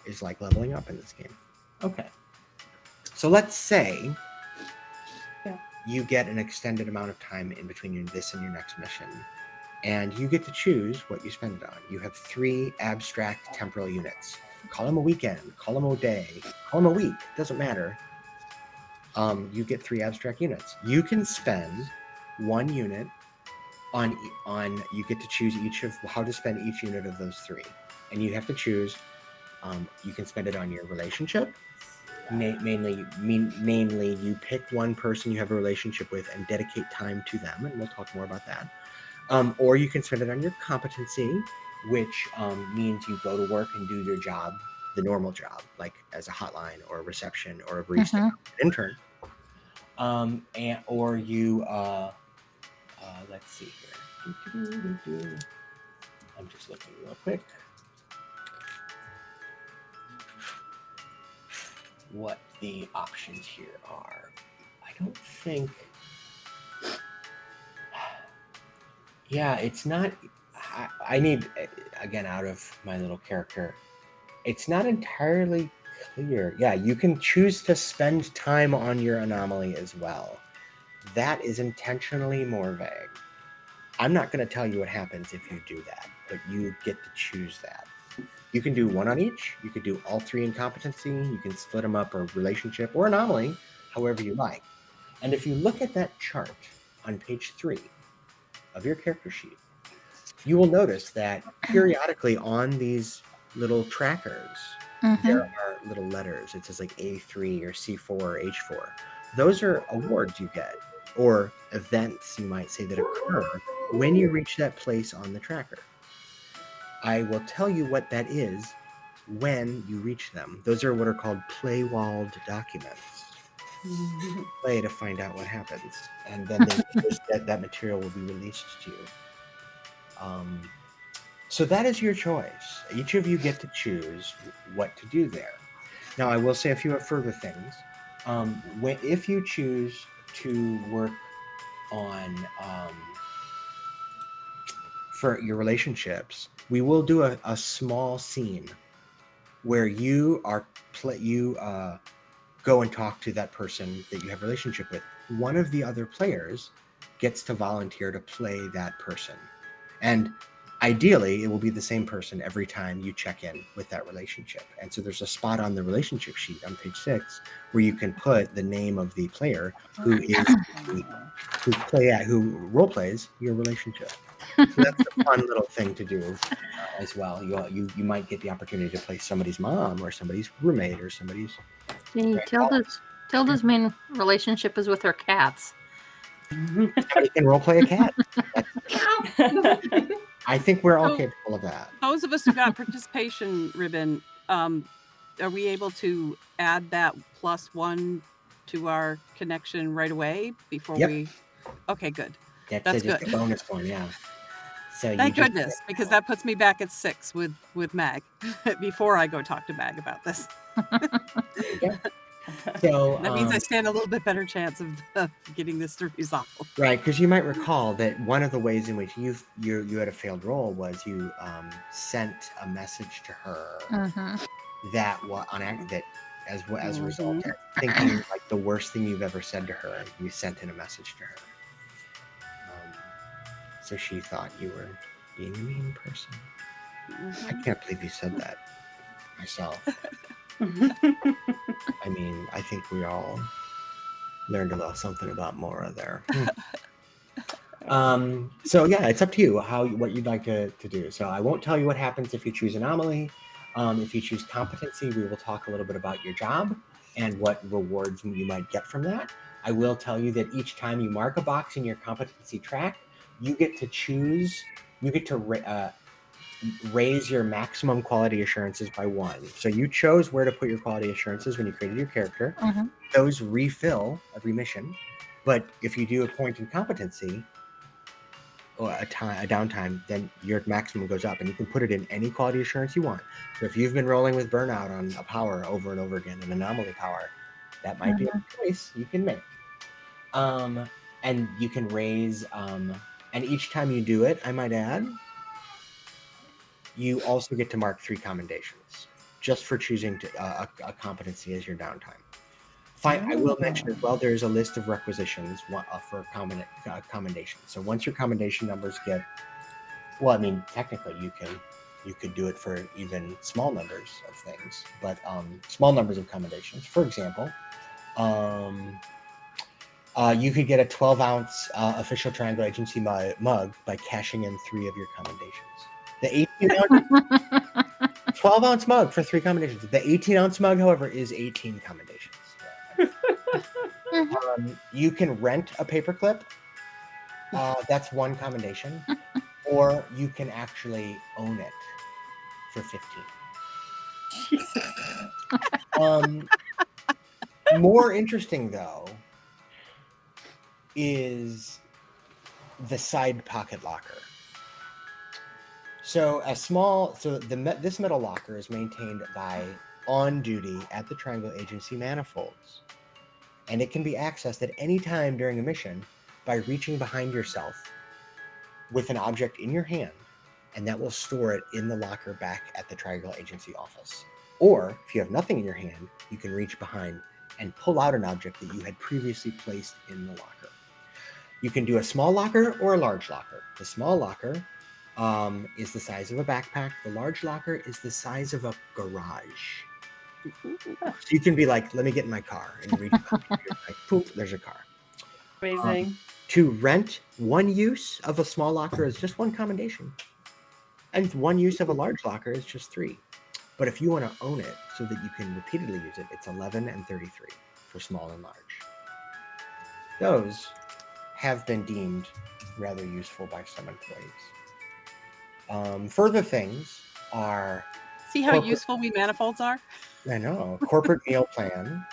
is like leveling up in this game. Okay. So let's say you get an extended amount of time in between this and your next mission, and you get to choose what you spend it on. You have 3 abstract temporal units. Call them a weekend, call them a day, call them a week, doesn't matter. You get 3 abstract units. You can spend 1 unit on you get to choose how to spend each unit of those 3. And you have to choose, you can spend it on your relationship. Namely, you pick one person you have a relationship with and dedicate time to them, and we'll talk more about that. Or you can spend it on your competency, which means you go to work and do your job, the normal job, like as a hotline or a reception or a barista, an intern. Or you, let's see here. I'm just looking real quick. What the options here are. I don't think. Yeah, it's not. I need, again, out of my little character, it's not entirely clear. Yeah, you can choose to spend time on your anomaly as well. That is intentionally more vague. I'm not going to tell you what happens if you do that, but you get to choose that. You can do 1 on each. You could do all 3 in competency. You can split them up, or relationship or anomaly, however you like. And if you look at that chart on page 3 of your character sheet, you will notice that periodically on these little trackers, there are little letters. It says like A3 or C4 or H4. Those are awards you get, or events, you might say, that occur when you reach that place on the tracker. I will tell you what that is when you reach them. Those are what are called play-walled documents. Play to find out what happens, and then that material will be released to you. So that is your choice. Each of you get to choose what to do there. Now, I will say a few further things. If you choose to work on for your relationships, we will do a small scene where you go and talk to that person that you have a relationship with. One of the other players gets to volunteer to play that person, and ideally, it will be the same person every time you check in with that relationship. And so there's a spot on the relationship sheet on page 6 where you can put the name of the player who role plays your relationship. So that's a fun little thing to do as well. You might get the opportunity to play somebody's mom or somebody's roommate or somebody's.
Tilda's main relationship is with her cats.
Somebody can role play a cat. I think we're all capable of that.
Those of us who got participation ribbon, are we able to add that +1 to our connection right away before we? Okay, good. That's
just
good.
a bonus one, yeah. So
thank goodness, because that puts me back at 6 with Mag before I go talk to Mag about this.
So
that means I stand a little bit better chance of getting this to resolve.
Right, because you might recall that one of the ways in which you had a failed roll was you sent a message to her that as a result of thinking like the worst thing you've ever said to her, you sent in a message to her. So she thought you were being a mean person. I can't believe you said that myself. I mean, I think we all learned a little something about Moira there. So yeah, it's up to you what you'd like to do. So I won't tell you what happens if you choose anomaly. If you choose competency, we will talk a little bit about your job and what rewards you might get from that. I will tell you that each time you mark a box in your competency track, you get to choose, you get to raise your maximum quality assurances by 1. So you chose where to put your quality assurances when you created your character.
Mm-hmm.
Those refill every mission. But if you do a point in competency, or a downtime, then your maximum goes up, and you can put it in any quality assurance you want. So if you've been rolling with burnout on a power over and over again, an anomaly power, that might be a choice you can make. And you can raise, and each time you do it, I might add, you also get to mark 3 commendations just for choosing a competency as your downtime. Fine, I will mention as well, there's a list of requisitions for commendations. So once your commendation numbers get, well, I mean, technically you could do it for even small numbers of things, but small numbers of commendations. For example, you could get a 12-ounce official Triangle Agency mug by cashing in 3 of your commendations. The 18-ounce 12-ounce mug for 3 commendations. The 18-ounce mug, however, is 18 commendations. You can rent a paperclip. That's 1 commendation. Or you can actually own it for 15. More interesting, though, is the side pocket locker. So this metal locker is maintained by on duty at the Triangle Agency manifolds, and it can be accessed at any time during a mission by reaching behind yourself with an object in your hand, and that will store it in the locker back at the Triangle Agency office. Or if you have nothing in your hand, you can reach behind and pull out an object that you had previously placed in the locker. You can do a small locker or a large locker. The small locker is the size of a backpack. The large locker is the size of a garage. So you can be like, let me get in my car, and you reach behind, you're like, poof, there's a car.
Amazing.
To rent 1 use of a small locker is just 1 commendation. And 1 use of a large locker is just 3. But if you want to own it so that you can repeatedly use it, it's 11 and 33 for small and large. Those have been deemed rather useful by some employees. Further things are...
See how useful we manifolds are?
I know. Corporate meal plan.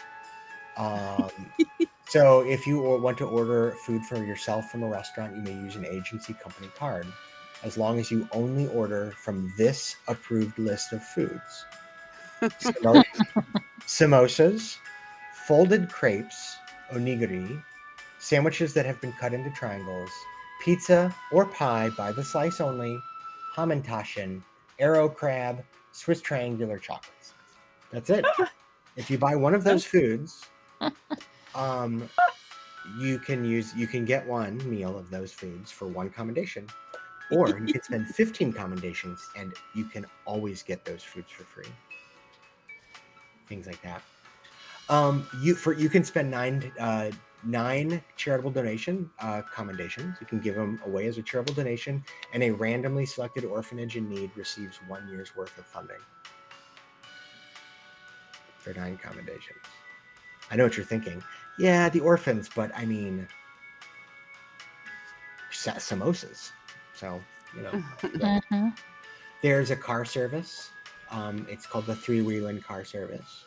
So if you want to order food for yourself from a restaurant, you may use an agency company card, as long as you only order from this approved list of foods. Samosas, folded crepes, onigiri, sandwiches that have been cut into triangles, pizza or pie by the slice only, hamantaschen, arrow crab, Swiss triangular chocolates. That's it. If you buy one of those foods, you can get 1 meal of those foods for 1 commendation, or you can spend 15 commendations and you can always get those foods for free. Things like that. You can spend 9 charitable donation commendations. You can give them away as a charitable donation, and a randomly selected orphanage in need receives 1 year's worth of funding for 9 commendations. I know what you're thinking. Yeah, the orphans, but I mean, samosas. So, you know. There's a car service. It's called the 3-Wheeling car service.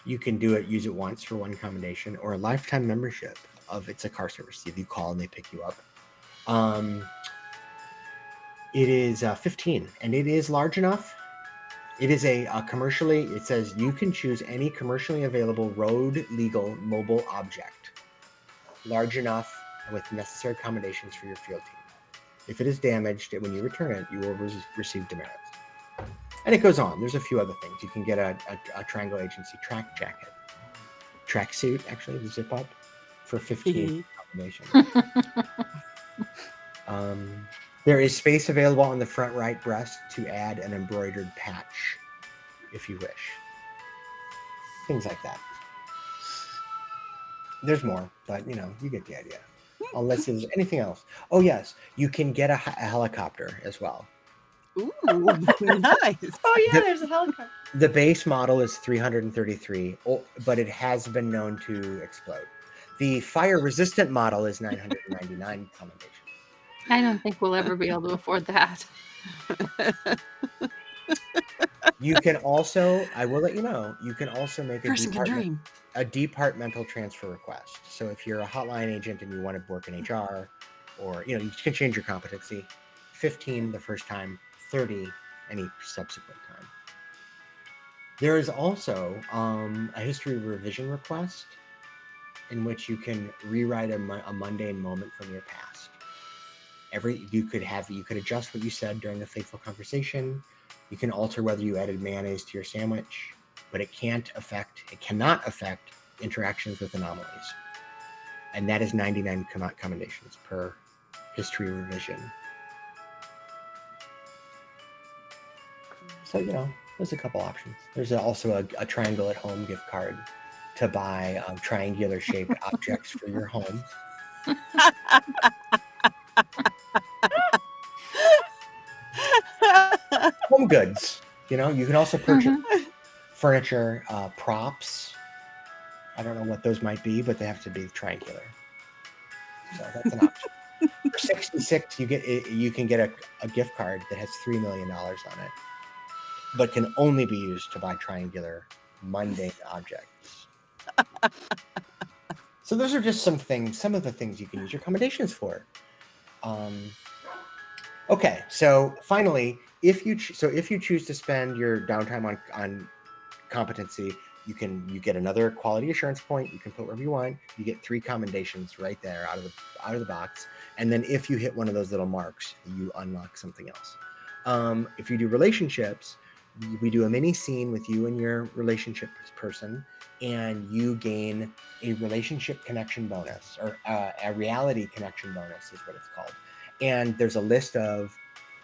You can use it once for 1 commendation, or a lifetime membership of it's a car service. You call and they pick you up. It is 15, and it is large enough. It is it says you can choose any commercially available road legal mobile object, large enough and with necessary accommodations for your field team. If it is damaged when you return it, you will receive demerits. And it goes on. There's a few other things. You can get a Triangle Agency track jacket. Track suit, actually, the zip up, for 15 combinations. There is space available on the front right breast to add an embroidered patch, if you wish. Things like that. There's more, but, you get the idea. unless there's anything else. Oh yes, you can get a helicopter as well.
Ooh, nice.
Oh yeah,
The-
there's a helicopter.
The base model is 333, but it has been known to explode. The fire-resistant model is 999 commendations.
I don't think we'll ever be able to afford that.
You can also, I will let you know, you can also make
Person can dream.
a departmental transfer request. So if you're a hotline agent and you want to work in HR, or you can change your competency, 15 the first time, 30 any subsequent time. There is also a history revision request in which you can rewrite a mundane moment from your past. You could adjust what you said during a fateful conversation. You can alter whether you added mayonnaise to your sandwich, but it cannot affect interactions with anomalies. And that is 99 commendations per history revision. So, there's a couple options. There's also a Triangle at Home gift card to buy triangular shaped objects for your home. Home goods. You can also purchase furniture, props. I don't know what those might be, but they have to be triangular. So that's an option. For $66, you can get a gift card that has $3 million on it, but can only be used to buy triangular, mundane objects. So those are just some of the things you can use your commendations for. Okay, so finally, if you choose to spend your downtime on competency, you get another quality assurance point. You can put wherever you want. You get 3 commendations right there out of the box, and then if you hit one of those little marks, you unlock something else. If you do relationships, we do a mini scene with you and your relationship person, and you gain a relationship connection bonus, or a reality connection bonus is what it's called. And there's a list of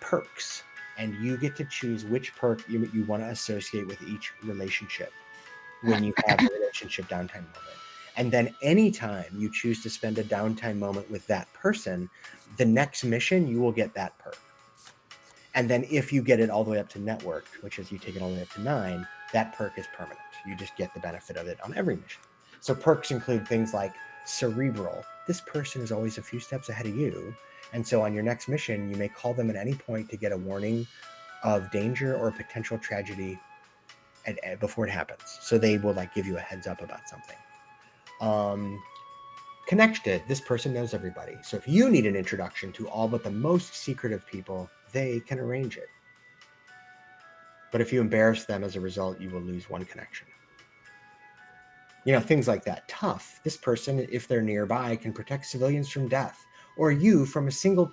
perks, and you get to choose which perk you want to associate with each relationship when you have a relationship downtime moment. And then anytime you choose to spend a downtime moment with that person, the next mission, you will get that perk. And then if you get it all the way up to networked, which is you take it all the way up to 9, that perk is permanent. You just get the benefit of it on every mission. So perks include things like cerebral. This person is always a few steps ahead of you. And so on your next mission, you may call them at any point to get a warning of danger or potential tragedy before it happens. So they will give you a heads up about something. Connected. This person knows everybody. So if you need an introduction to all but the most secretive people, they can arrange it. But if you embarrass them as a result, you will lose 1 connection. Things like that. Tough. This person, if they're nearby, can protect civilians from death, or you from a single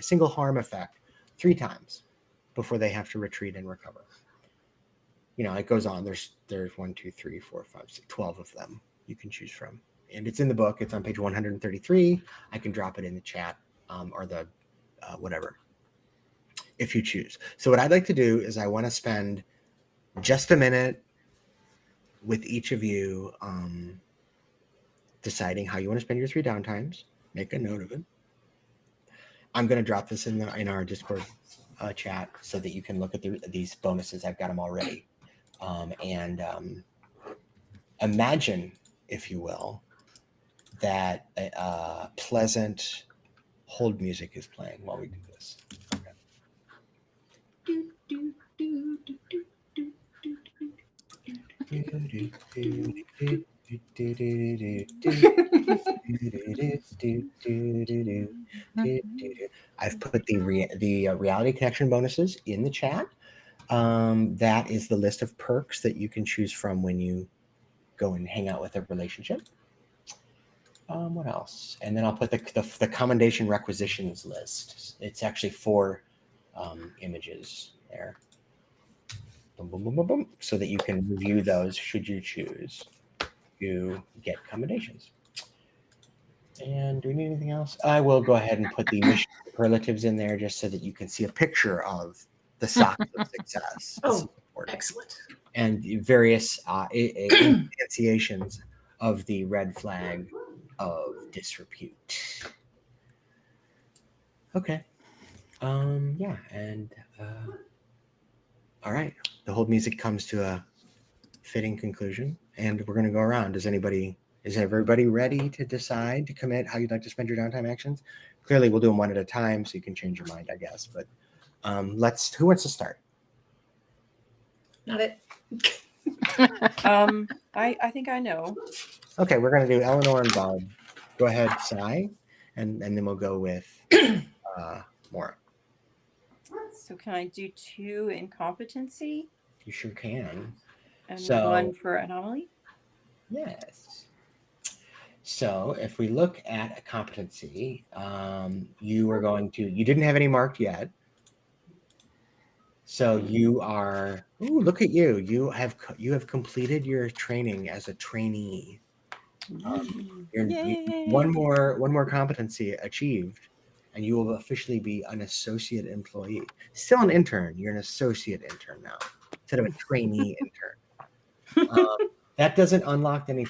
single harm effect 3 times before they have to retreat and recover. It goes on. There's 1, 2, 3, 4, 5, 6, 12 of them you can choose from. And it's in the book. It's on page 133. I can drop it in the chat or the whatever, if you choose. So what I'd like to do is I want to spend just a minute with each of you deciding how you want to spend your 3 downtimes. Make a note of it. I'm going to drop this in our Discord chat so that you can look at these bonuses. I've got them already. And imagine, if you will, that pleasant hold music is playing while we do this. I've put the reality connection bonuses in the chat. That is the list of perks that you can choose from when you go and hang out with a relationship. What else? And then I'll put the commendation requisitions list. It's actually 4 images there. Boom, boom, boom, boom, boom, so that you can review those should you choose to get commendations. And do we need anything else? I will go ahead and put the mission superlatives in there just so that you can see a picture of the socks of success.
Oh, excellent.
And various enunciations of the red flag of disrepute. Okay. Yeah, and all right. The hold music comes to a fitting conclusion, and we're going to go around. Is everybody ready to decide to commit how you'd like to spend your downtime actions? Clearly, we'll do them one at a time, so you can change your mind, I guess. But who wants to start?
Not it.
I think I know.
Okay, we're going to do Eleanor and Bob. Go ahead, Sai, and then we'll go with Moira.
So can I do 2 incompetency?
You sure can.
And
So,
1 for anomaly?
Yes. So if we look at a competency, you didn't have any marked yet. So you are, look at you. You have completed your training as a trainee. One more competency achieved, and you will officially be an associate employee. Still an intern. You're an associate intern now instead of a trainee intern. That doesn't unlock any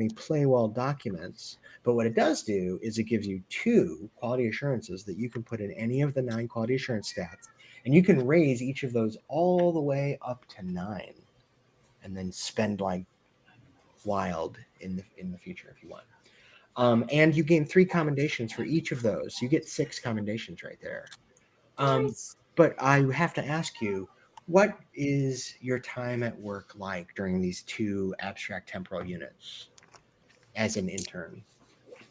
play well documents, but what it does do is it gives you 2 quality assurances that you can put in any of the 9 quality assurance stats, and you can raise each of those all the way up to 9, and then spend like wild in the future if you want. And you gain 3 commendations for each of those. So you get 6 commendations right there.
Nice.
But I have to ask you, what is your time at work like during these 2 abstract temporal units as an intern?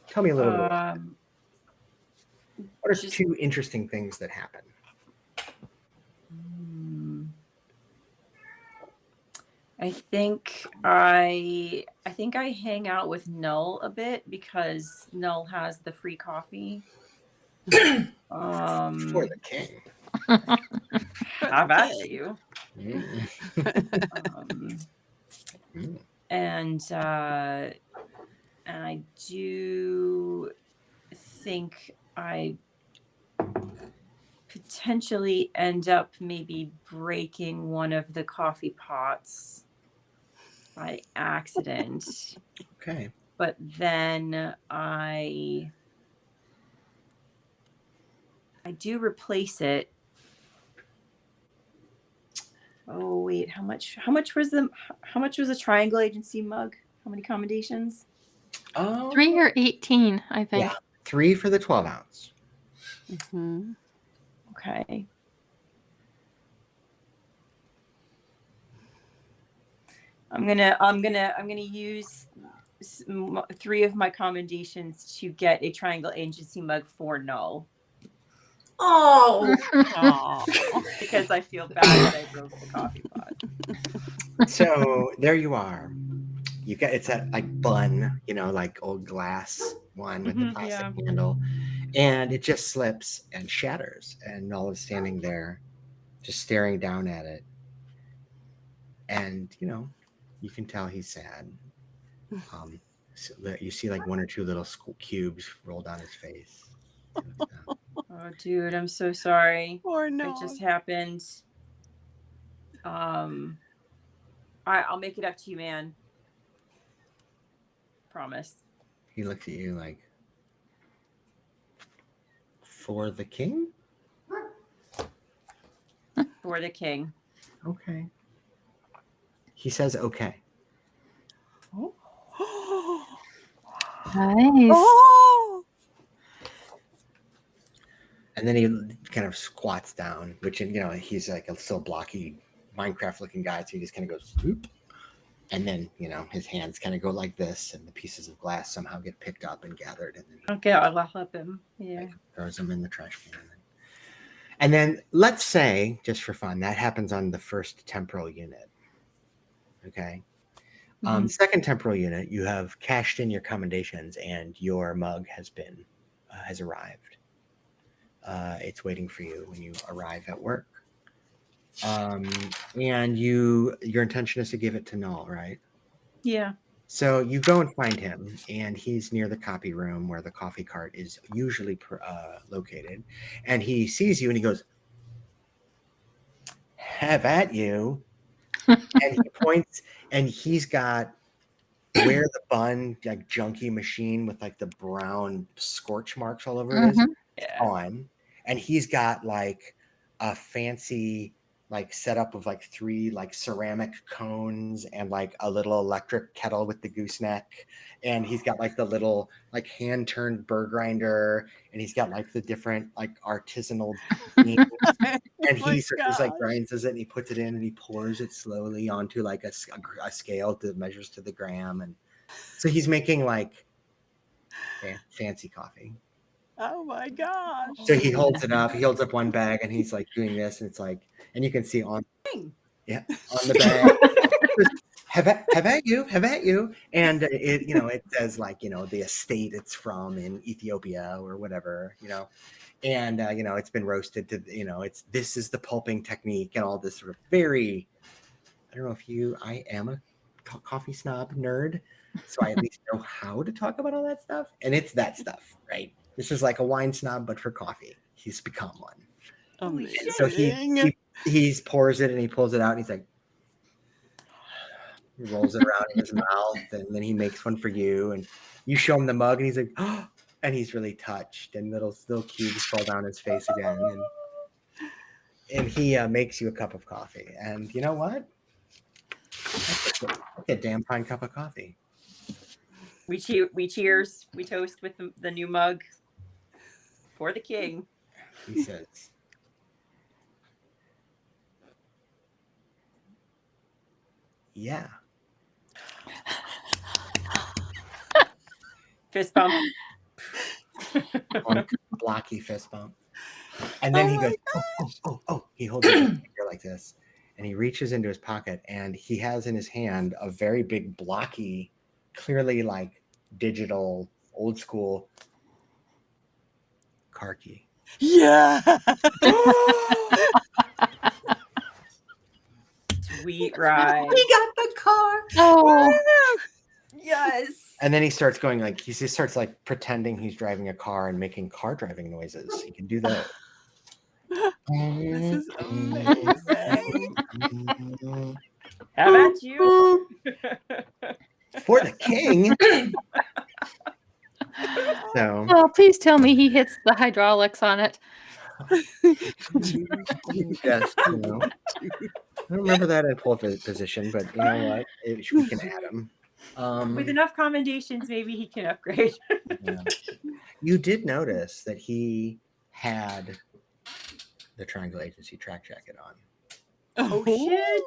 Tell me a little bit. What are 2 interesting things that happen?
I think I hang out with Null a bit because Null has the free coffee.
For the king.
Have at you. And I do think I potentially end up maybe breaking one of the coffee pots by accident.
Okay.
But then I do replace it. Oh wait, how much was a triangle agency mug? How many commendations?
3 or 18, I think.
Yeah, 3 for the 12 ounce.
Mm-hmm.
Okay. I'm gonna use 3 of my commendations to get a triangle agency mug for Null.
Oh.
Because I feel bad that I broke the coffee pot.
So there you are. It's that like bun, like old glass one with the plastic handle, and it just slips and shatters, and Null is standing there just staring down at it, and you can tell he's sad. So you see like 1 or 2 little cubes roll down his face.
Oh dude, I'm so sorry.
Poor Null.
It just happened. I'll make it up to you, man. Promise.
He looks at you like, for the king?
For the king.
Okay. He says okay.
Oh.
Nice.
Oh!
And then he kind of squats down, which, he's like a still blocky Minecraft looking guy. So he just kind of goes, whoop. And then, his hands kind of go like this, and the pieces of glass somehow get picked up and gathered. And then
Okay, I'll help him. Yeah.
Throws them in the trash can. And then let's say, just for fun, that happens on the first temporal unit. Okay. Second temporal unit, you have cashed in your commendations, and your mug has arrived. It's waiting for you when you arrive at work. And your intention is to give it to Null, right?
Yeah.
So you go and find him, and he's near the copy room where the coffee cart is usually located. And he sees you, and he goes, "Have at you!" And he points, and he's got wear the bun, like junky machine with like the brown scorch marks all over his on, and he's got like a fancy like setup of like 3 like ceramic cones and like a little electric kettle with the gooseneck, and he's got like the little like hand turned burr grinder, and he's got like the different like artisanal beans. And he just like grinds it and he puts it in and he pours it slowly onto like a scale that measures to the gram, and so he's making like fancy coffee.
Oh my gosh.
So he holds it up. He holds up one bag and he's like doing this, and it's like, and you can see on the bag, have at you, and it it says like the estate it's from in Ethiopia or whatever, and it's been roasted to this is the pulping technique and all this sort of very, I don't know if I am a coffee snob nerd, so I at least know how to talk about all that stuff, and it's that stuff, right? This is like a wine snob, but for coffee. He's become one. So he pours it and he pulls it out and he's like, he rolls it around in his mouth, and then he makes one for you, and you show him the mug and he's like, oh, and he's really touched, and little cubes fall down his face again, and he makes you a cup of coffee, and you know what? That's a damn fine cup of coffee.
We cheers. We toast with the new mug for the king.
He says, yeah.
Fist bump.
One blocky fist bump. And then he goes, oh. He holds his finger like this, and he reaches into his pocket, and he has in his hand a very big blocky, clearly like digital, old school car key.
Yeah.
Sweet ride.
We got the car.
Oh,
Yes.
And then he starts going like, he starts like pretending he's driving a car and making car driving noises. He can do that.
This is amazing.
How about you?
For the king. So,
oh, please tell me he hits the hydraulics on it.
yes, I don't remember that in pole position, but you know what? We can add him.
With enough commendations, maybe he can upgrade.
Yeah. You did notice that he had the Triangle Agency track jacket on.
Oh,
shit.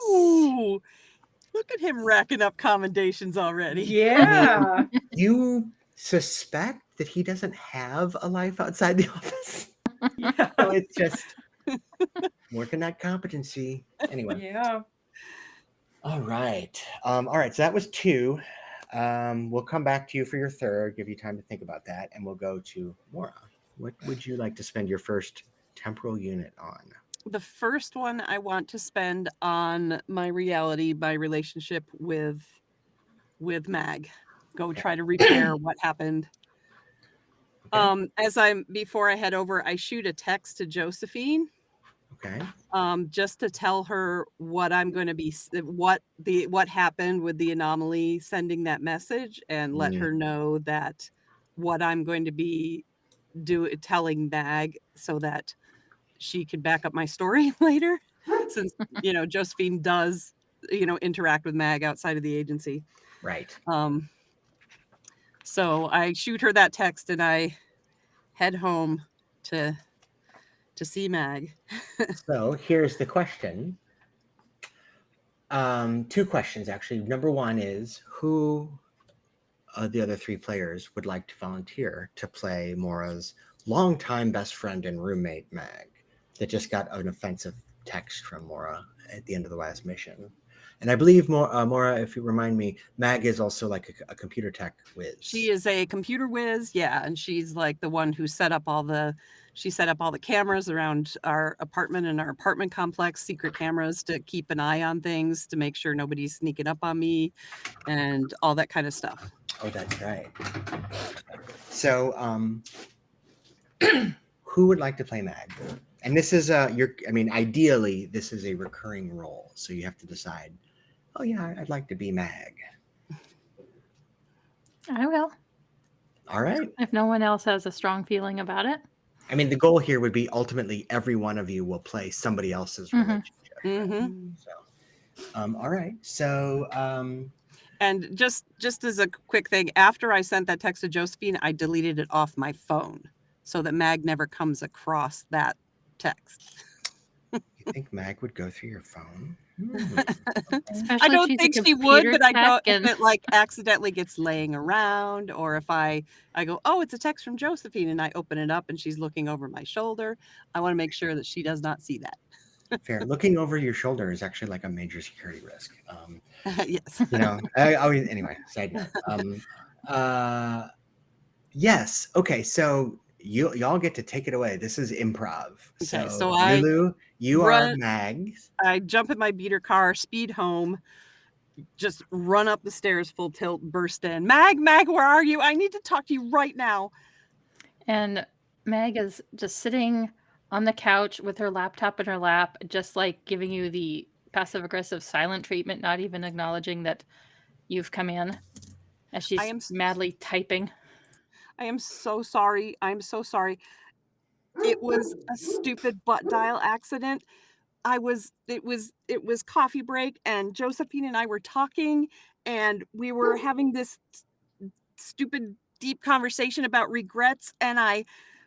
Look at him racking up commendations already.
Yeah.
You suspect that he doesn't have a life outside the office.
Yeah.
So it's just working that competency. Anyway.
Yeah.
All right. So that was 2. We'll come back to you for your 3rd, give you time to think about that, and we'll go to Moira. What would you like to spend your first temporal unit on?
The first one I want to spend on my reality, my relationship with Mag. Go try to repair what happened.
Okay.
Before I head over, I shoot a text to Josephine.
Okay.
Just to tell her what I'm going to be, what happened with the anomaly, sending that message, and let her know that what I'm going to be telling Mag, so that she could back up my story later, since Josephine does interact with Mag outside of the agency.
Right.
So I shoot her that text and I head home to see Mag.
So here's the question. 2 questions, actually. Number 1 is, who the other 3 players would like to volunteer to play Moira's longtime best friend and roommate, Mag, that just got an offensive text from Moira at the end of the last mission? And I believe, Moira, if you remind me, Mag is also like a computer tech whiz.
She is a computer whiz, yeah, and she's like the one who set up all the cameras around our apartment and our apartment complex, secret cameras to keep an eye on things, to make sure nobody's sneaking up on me, and all that kind of stuff.
Oh, that's right. So, who would like to play Mag? And this is ideally, this is a recurring role, so you have to decide, oh yeah, I'd like to be Mag.
I will.
All right.
If no one else has a strong feeling about it.
I mean, the goal here would be ultimately every one of you will play somebody else's relationship.
Mm-hmm.
So, all right. So,
and just as a quick thing, after I sent that text to Josephine, I deleted it off my phone so that Mag never comes across that text.
you think Mag would go through your phone?
Especially
I don't
if she's
think
a
she would,
computer
but I know
tech
if
and
it like accidentally gets laying around, or if I go, oh, it's a text from Josephine, and I open it up and she's looking over my shoulder, I want to make sure that she does not see that.
Fair. Looking over your shoulder is actually like a major security risk.
Yes.
You know, anyway, side note. Yes. Okay. So y'all get to take it away. This is improv.
Okay,
So
so I
Lulu, you are
run-
Mags.
I jump in my beater car, speed home, just run up the stairs full tilt, burst in. Mag, where are you? I need to talk to you right now.
And Meg is just sitting on the couch with her laptop in her lap, just like giving you the passive aggressive silent treatment, not even acknowledging that you've come in, as she's madly typing.
I am so sorry. I'm so sorry. It was a stupid butt dial accident. It was coffee break, and Josephine and I were talking, and we were having this stupid deep conversation about regrets, and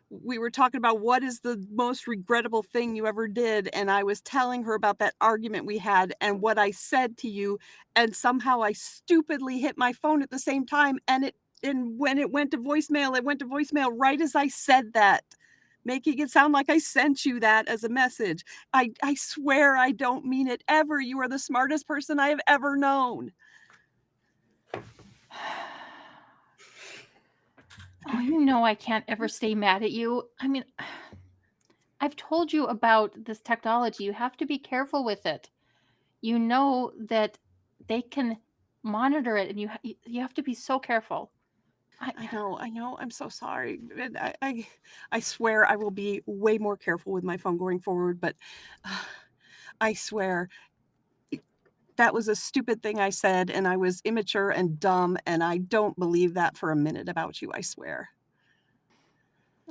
we were talking about what is the most regrettable thing you ever did, and I was telling her about that argument we had and what I said to you, and somehow I stupidly hit my phone at the same time, and when it went to voicemail right as I said that, making it sound like I sent you that as a message. I swear I don't mean it ever. You are the smartest person I have ever known.
Oh, you know I can't ever stay mad at you. I mean, I've told you about this technology. You have to be careful with it. You know that they can monitor it, and you have to be so careful.
I know. I'm so sorry. I swear I will be way more careful with my phone going forward, but I swear that was a stupid thing I said, and I was immature and dumb, and I don't believe that for a minute about you, I swear.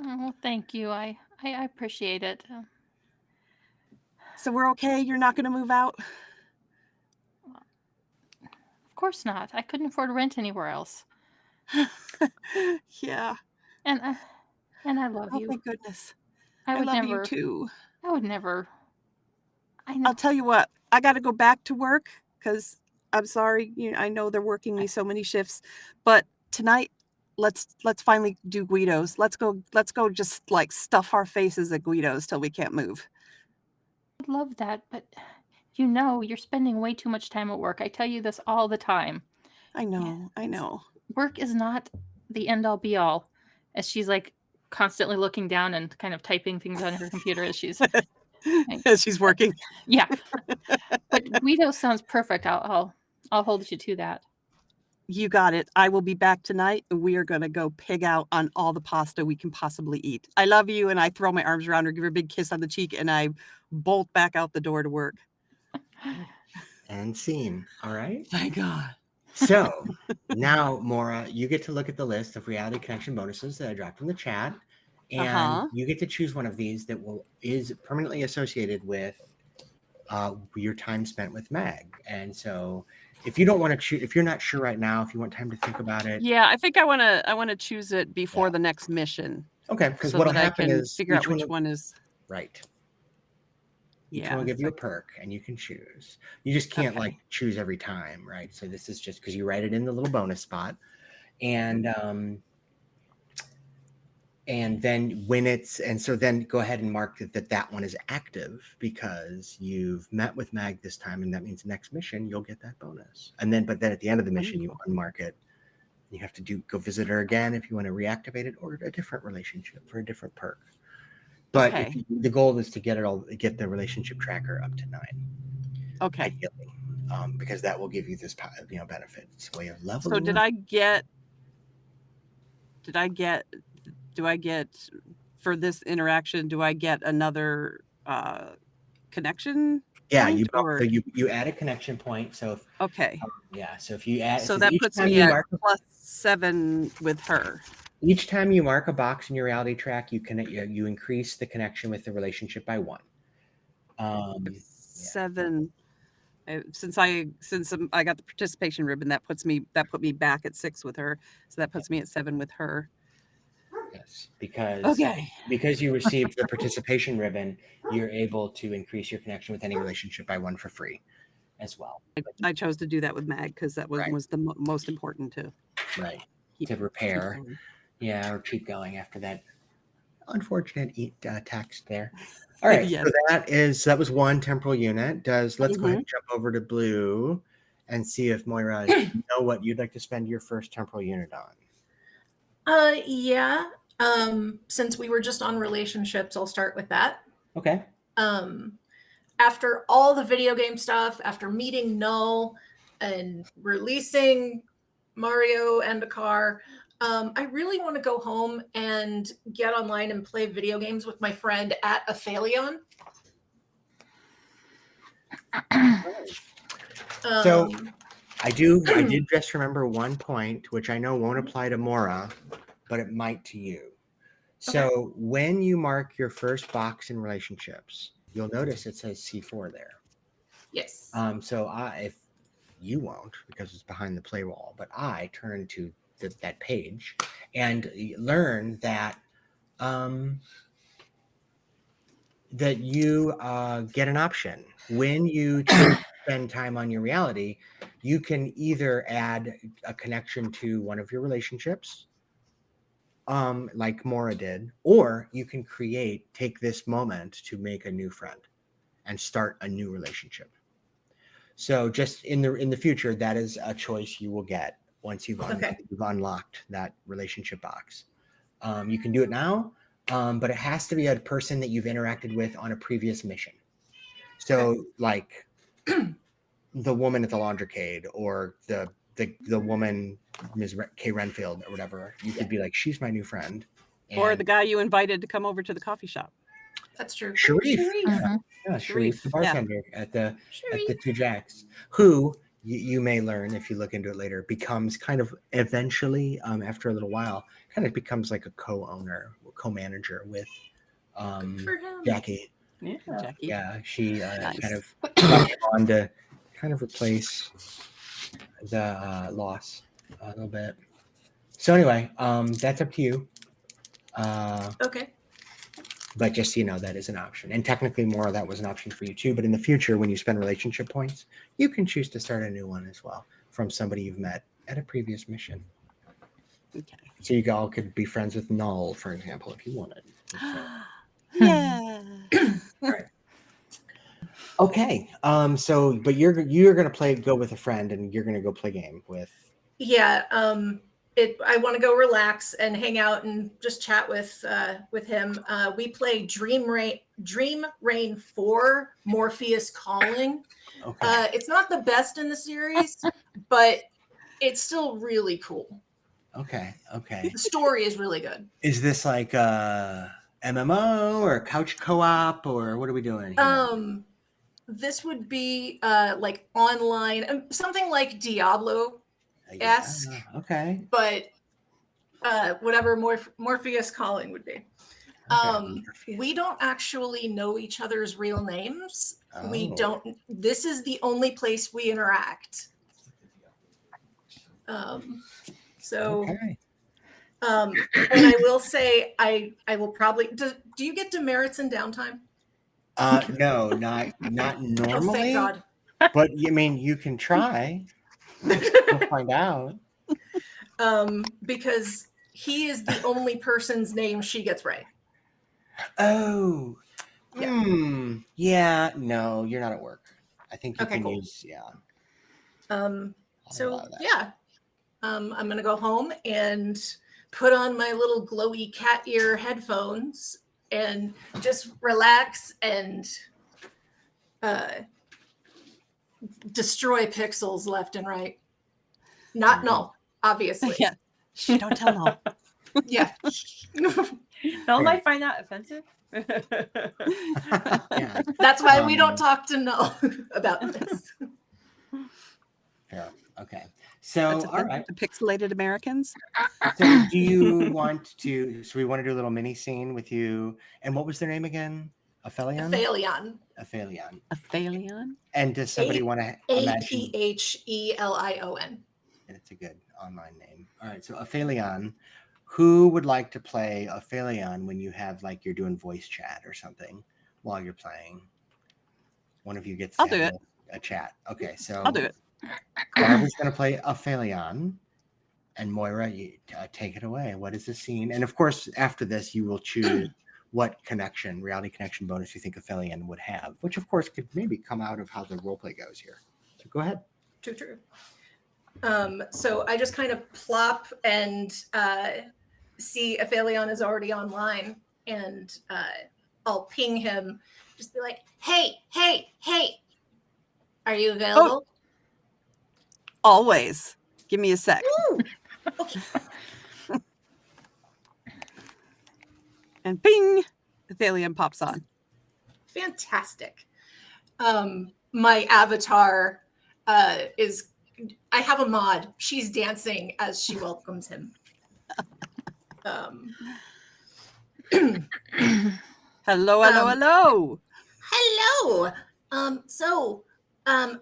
Oh, thank you. I appreciate it.
So we're okay? You're not going to move out?
Of course not. I couldn't afford rent anywhere else.
Yeah.
And I love you.
Thank goodness.
I would
love
never.
you too.
I would never. I know.
I'll tell you what. I got to go back to work because I'm sorry. I know they're working me so many shifts, but tonight let's finally do Guido's. Let's go just like stuff our faces at Guido's till we can't move.
I would love that, but you're spending way too much time at work. I tell you this all the time.
I know.
Work is not the end all be all. As she's like constantly looking down and kind of typing things on her computer as she's
as she's working.
Yeah. But Guido sounds perfect. I'll hold you to that.
You got it. I will be back tonight, and we are going to go pig out on all the pasta we can possibly eat. I love you, and I throw my arms around her, give her a big kiss on the cheek, and I bolt back out the door to work.
And scene. All right.
Thank God.
So now, Moira, you get to look at the list of reality connection bonuses that I dropped in the chat, and you get to choose one of these that is permanently associated with your time spent with Meg. And so, if you don't want to choose, if you're not sure right now, if you want time to think about it,
yeah, I think I want to choose it before the next mission.
Okay, because what'll happen is
figure out which one is
right. Each one will give you a perk, and you can choose. You just can't like choose every time, right? So this is just because you write it in the little bonus spot, and then then go ahead and mark that one is active because you've met with Mag this time, and that means next mission you'll get that bonus. But then at the end of the mission you unmark it. You have to go visit her again if you want to reactivate it, or a different relationship for a different perk. But the goal is to get the relationship tracker up to 9.
Okay.
Ideally, because that will give you this benefit. It's a way of leveling.
So do I get for this interaction? Do I get another connection?
Yeah, you add a connection point. So
okay.
So if you add,
so that puts me at 7 with her.
Each time you mark a box in your reality track, you increase the connection with the relationship by 1.
7. Since I got the participation ribbon, that put me back at 6 with her. So that puts me at 7 with her.
Yes, because
Okay.
because you received the participation ribbon, you're able to increase your connection with any relationship by 1 for free as well.
I chose to do that with Mag because that was the most important to
repair.
keep going.
Yeah, or keep going after that unfortunate text there. All right,
Yes.
so that was 1 temporal unit. Let's go ahead and jump over to Blue and see if Moira, you know what you'd like to spend your first temporal unit on.
Yeah. Since we were just on relationships, I'll start with that.
Okay.
After all the video game stuff, after meeting Null and releasing Mario and a car, I really want to go home and get online and play video games with my friend at Aphelion.
So I did just remember one point, which I know won't apply to Moira, but it might to you. So when you mark your first box in relationships, you'll notice it says C4 there.
Yes.
So if you won't, because it's behind the play wall, but I turn to that page and learn that that you get an option. When you choose to spend time on your reality, you can either add a connection to one of your relationships, like Moira did, or you can take this moment to make a new friend and start a new relationship. So just in the future, that is a choice you will get once you've unlocked that relationship box. You can do it now, but it has to be a person that you've interacted with on a previous mission. So like the woman at the laundricade, or the woman, Ms. K. Renfield, or whatever. You could be like, she's my new friend.
Or the guy you invited to come over to the coffee shop.
That's true.
Sharif.
Mm-hmm.
Sharif, the bartender at the Two Jacks, who you may learn if you look into it later, becomes kind of eventually, after a little while, kind of becomes like a co-owner, co-manager with Jackie.
Yeah, Jackie.
Yeah, she kind of got on to kind of replace the loss a little bit. So anyway, that's up to you.
Okay.
But just so you know, that is an option. And technically, Moira, that was an option for you too. But in the future, when you spend relationship points, you can choose to start a new one as well from somebody you've met at a previous mission.
Okay.
So you all could be friends with Null, for example, if you wanted.
Yeah.
All right. Okay. So, but you're gonna go with a friend, and you're gonna go play game with.
Yeah. I want to go relax and hang out and just chat with him. We play Dream Rain 4, Morpheus Calling.
Okay.
It's not the best in the series, but it's still really cool.
Okay.
The story is really good.
Is this like a MMO or couch co-op, or what are we doing here?
This would be like online, something like Diablo-esque.
Yeah, okay.
But whatever Morpheus Calling would be. We don't actually know each other's real names. We don't. This is the only place we interact. So,
okay.
And I will say, I will probably. Do you get demerits in downtime?
No, not normally.
Oh, thank God.
But I mean, you can try. We'll find out.
Because he is the only person's name she gets right.
Oh.
Yeah.
Yeah. No, you're not at work. I think you can use. Yeah.
So yeah, I'm gonna go home and put on my little glowy cat ear headphones and just relax and destroy pixels left and right. Not Null, obviously.
Yeah. Shh, don't tell Null.
Yeah.
Null might find that offensive.
Yeah.
That's why we don't talk to Null about this.
Fair. Okay. So,
That's
all
offensive
right.
to pixelated Americans.
So, do you want to? So, we want to do a little mini scene with you. And what was their name again? Aphelion?
Aphelion.
Aphelion.
Aphelion?
And does somebody want to imagine?
Aphelion.
And it's a good online name. All right. So, Aphelion. Who would like to play Aphelion when you have, like, you're doing voice chat or something while you're playing? One of you gets to
I'll do
have
it.
a chat. Okay. So,
I'll do it.
Barbara's going to play Aphelion. And Moira, you take it away. What is the scene? And of course, after this, you will choose what reality connection bonus you think Aphelion would have, which of course could maybe come out of how the roleplay goes here. So go ahead.
True. So I just kind of plop and see Aphelion is already online, and I'll ping him, just be like, hey, are you available?
Always. Give me a sec.
Woo! Okay.
And ping, Aphelion pops on.
Fantastic. My avatar is, I have a mod. She's dancing as she welcomes him.
Hello.
Hello.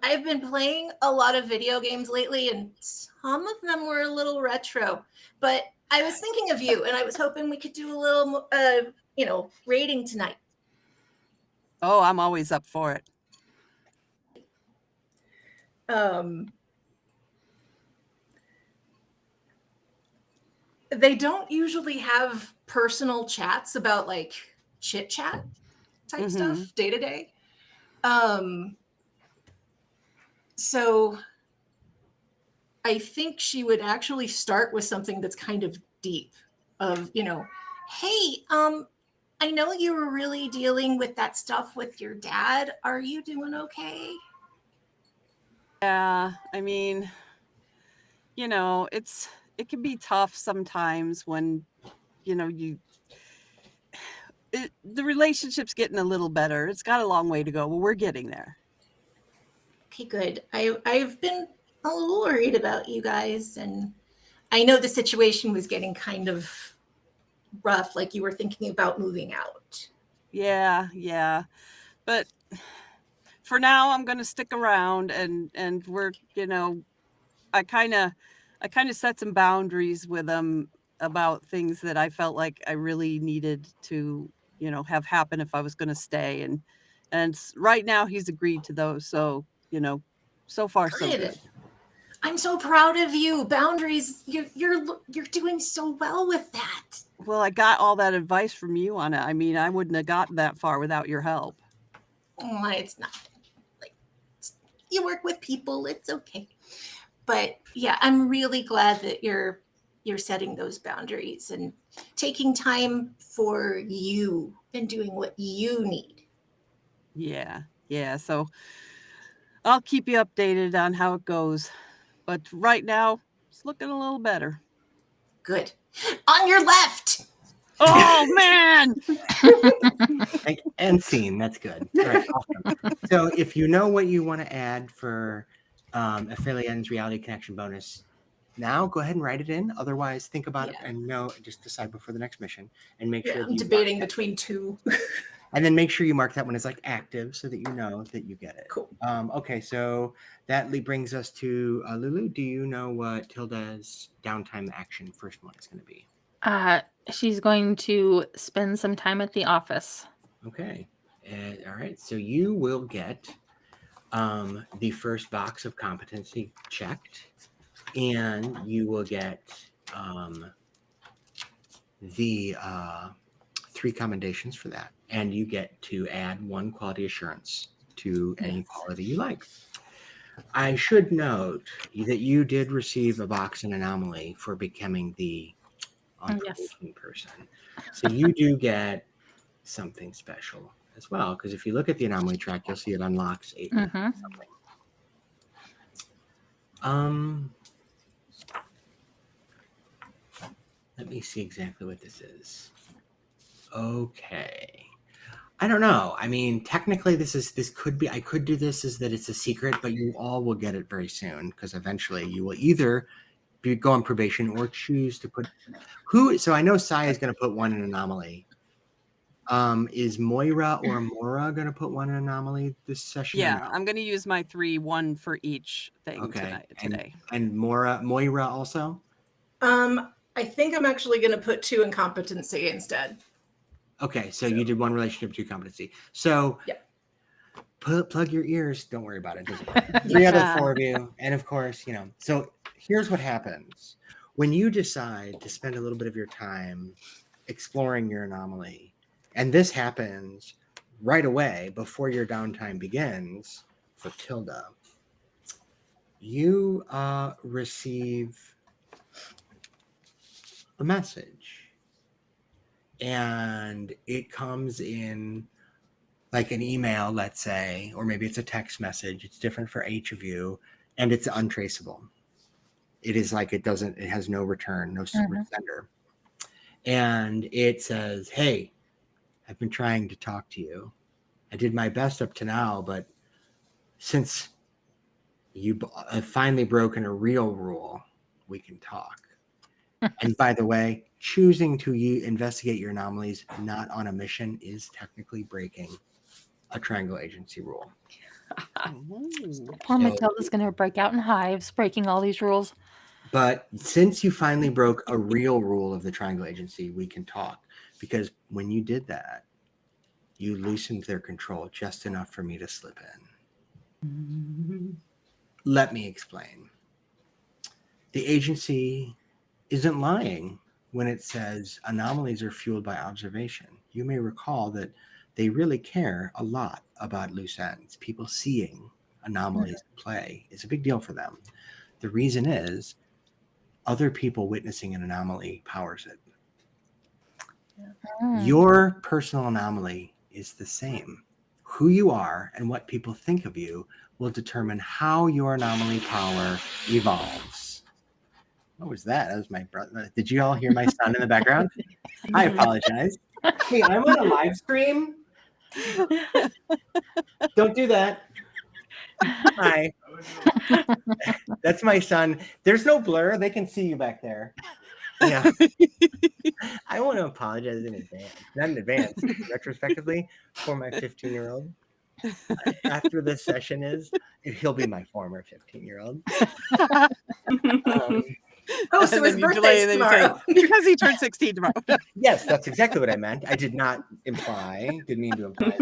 I've been playing a lot of video games lately, and some of them were a little retro, but I was thinking of you, and I was hoping we could do a little, rating tonight.
Oh, I'm always up for it.
They don't usually have personal chats about, like, chit chat type stuff day to day. So I think she would actually start with something that's kind of deep of, hey, I know you were really dealing with that stuff with your dad. Are you doing okay?
Yeah, I mean, it can be tough sometimes when, the relationship's getting a little better. It's got a long way to go, but we're getting there.
Okay, good. I've been a little worried about you guys, and I know the situation was getting kind of rough, like you were thinking about moving out.
Yeah. But for now, I'm going to stick around, and we're, I kind of set some boundaries with him about things that I felt like I really needed to, have happen if I was going to stay. And right now he's agreed to those. So, so far so good.
I'm so proud of you. Boundaries, you're doing so well with that.
Well, I got all that advice from you on it. I mean, I wouldn't have gotten that far without your help.
It's not like you work with people. It's okay. But yeah, I'm really glad that you're setting those boundaries and taking time for you and doing what you need.
Yeah. So I'll keep you updated on how it goes. But right now, it's looking a little better.
Good. On your left.
Oh, man.
And scene. That's good. All right, awesome. So if you know what you want to add for Aphelion's reality connection bonus, now go ahead and write it in. Otherwise, think about it and just decide before the next mission and make sure that
I'm
you
debating between two.
And then make sure you mark that one as like active so that you know that you get it.
Cool.
Okay, so that brings us to Lulu. Do you know what Tilda's downtime action first one is going to be?
She's going to spend some time at the office.
Okay. All right. So you will get the first box of competency checked, and you will get the 3 commendations for that. And you get to add 1 quality assurance to any quality you like. I should note that you did receive a box and anomaly for becoming the on-probation person. So you do get something special as well, because if you look at the anomaly track, you'll see it unlocks 8 something. Let me see exactly what this is. Okay. I don't know. I mean, technically, this could be. I could do this as that it's a secret, but you all will get it very soon because eventually you will either go on probation or choose to put who. So I know Sai is going to put one in anomaly. Is Moira or Mora going to put one in anomaly this session?
Yeah, I'm going to use my 3, 1 for each thing
Okay.
today.
And Moira also.
I think I'm actually going to put 2 in competency instead.
Okay, so you did 1 relationship, 2 competency. So
yep.
Plug your ears. Don't worry about it. 3 out of 4 of you, and of course, So here's what happens when you decide to spend a little bit of your time exploring your anomaly, and this happens right away before your downtime begins for Tilda. You receive a message, and it comes in like an email, let's say, or maybe it's a text message. It's different for each of you, and it's untraceable. It is like it has no return, no sender. And it says, hey, I've been trying to talk to you. I did my best up to now, but since you have finally broken a real rule, we can talk. And by the way, choosing to investigate your anomalies not on a mission is technically breaking a triangle agency rule.
Poor Matilda's going to break out in hives, breaking all these rules.
But since you finally broke a real rule of the triangle agency, we can talk. Because when you did that, you loosened their control just enough for me to slip in. Let me explain. The agency isn't lying when it says anomalies are fueled by observation. You may recall that they really care a lot about loose ends. People seeing anomalies in play is a big deal for them. The reason is other people witnessing an anomaly powers it. Your personal anomaly is the same. Who you are and what people think of you will determine how your anomaly power evolves. What was that? That was my brother. Did you all hear my son in the background? I apologize. Hey, I'm on a live stream. Don't do that. Hi. That's my son. There's no blur. They can see you back there. Yeah. I want to apologize in advance. Not in advance, retrospectively, for my 15-year-old. After this session he'll be my former 15-year-old.
So his birthday's tomorrow.
Because he turned 16 tomorrow.
Yes, that's exactly what I meant. I didn't mean to imply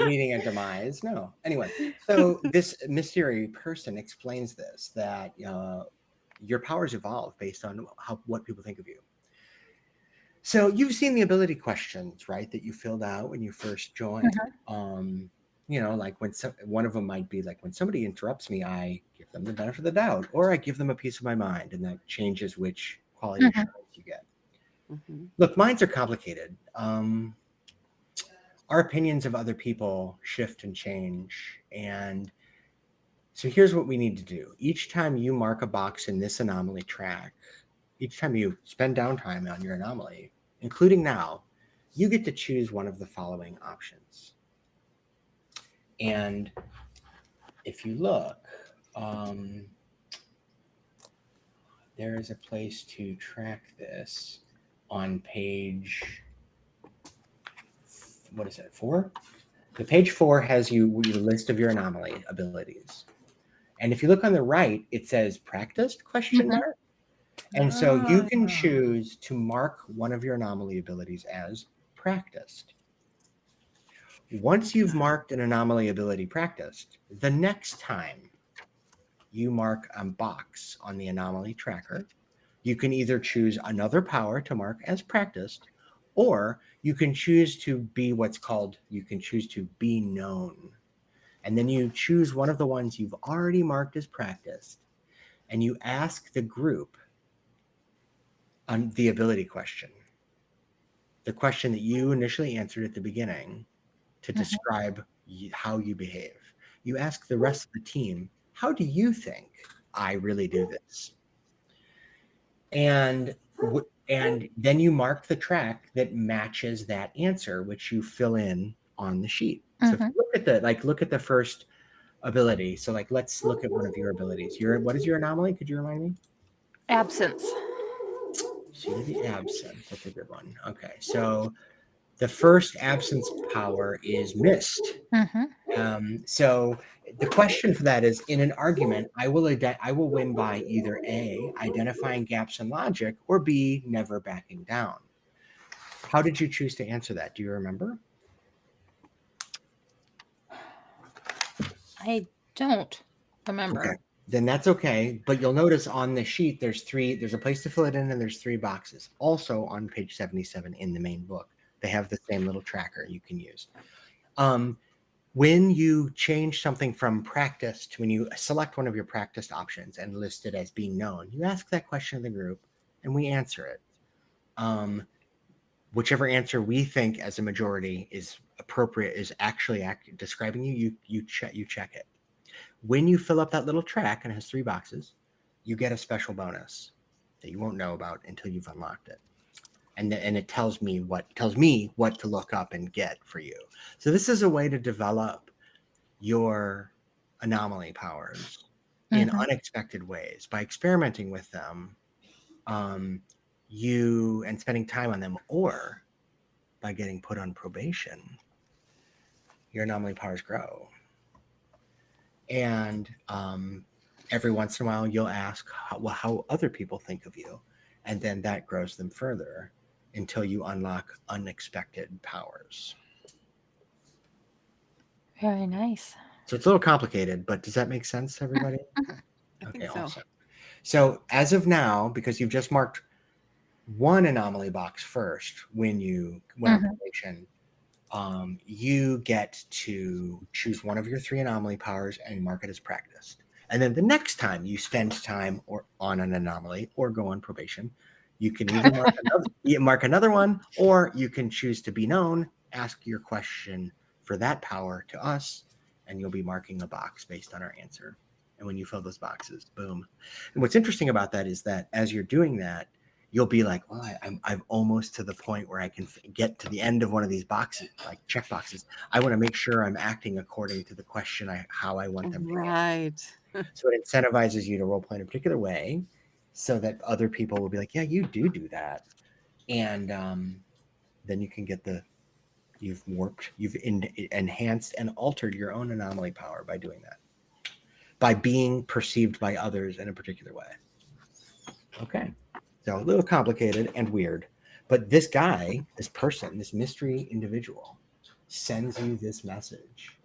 meeting a demise. No. Anyway, so this mystery person explains this, that your powers evolve based on what people think of you. So you've seen the ability questions, right, that you filled out when you first joined. Like when one of them might be like, when somebody interrupts me, I give them the benefit of the doubt, or I give them a piece of my mind, and that changes which quality assurance you get. Look, minds are complicated. Our opinions of other people shift and change. And so here's what we need to do. Each time you mark a box in this anomaly track, each time you spend downtime on your anomaly, including now, you get to choose one of the following options. And if you look, there is a place to track this on page, what is it, 4? The page 4 has your list of your anomaly abilities. And if you look on the right, it says practiced ? And so you can choose to mark one of your anomaly abilities as practiced. Once you've marked an anomaly ability practiced, the next time you mark a box on the anomaly tracker, you can either choose another power to mark as practiced, or you can choose to be be known. And then you choose one of the ones you've already marked as practiced, and you ask the group on the ability question, the question that you initially answered at the beginning to describe how you behave. You ask the rest of the team, how do you think I really do this? And And then you mark the track that matches that answer, which you fill in on the sheet. So if you look at the first ability. So let's look at one of your abilities. What is your anomaly? Could you remind me?
Absence.
So you're the absent. That's a good one. Okay. So the first absence power is missed. So the question for that is, in an argument, I will win by either A, identifying gaps in logic, or B, never backing down. How did you choose to answer that? Do you remember?
I don't remember.
Okay. Then that's okay. But you'll notice on the sheet, there's a place to fill it in, and there's 3 boxes. Also on page 77 in the main book, they have the same little tracker you can use. When you change something from practice to when you select one of your practiced options and list it as being known, you ask that question of the group and we answer it. Whichever answer we think as a majority is appropriate, is actually describing you check it. When you fill up that little track, and it has 3 boxes, you get a special bonus that you won't know about until you've unlocked it. And it tells me what to look up and get for you. So this is a way to develop your anomaly powers in unexpected ways by experimenting with them, and spending time on them, or by getting put on probation. Your anomaly powers grow, and every once in a while you'll ask how other people think of you, and then that grows them further until you unlock unexpected powers.
Very nice.
So it's a little complicated, but does that make sense to everybody?
I think so.
Awesome. So as of now, because you've just marked one anomaly box first when you went on probation, you get to choose one of your 3 anomaly powers and mark it as practiced. And then the next time you spend time on an anomaly or go on probation, you can either mark another one, or you can choose to be known, ask your question for that power to us, and you'll be marking a box based on our answer. And when you fill those boxes, boom. And what's interesting about that is that as you're doing that, you'll be like, well, I'm almost to the point where I can get to the end of one of these boxes, like check boxes. I want to make sure I'm acting according to the question how I want them to answer. So it incentivizes you to role play in a particular way, so that other people will be like, yeah, you do that. And then you can get you've enhanced and altered your own anomaly power by doing that, by being perceived by others in a particular way. Okay. So a little complicated and weird, but this guy, this person, this mystery individual sends you this message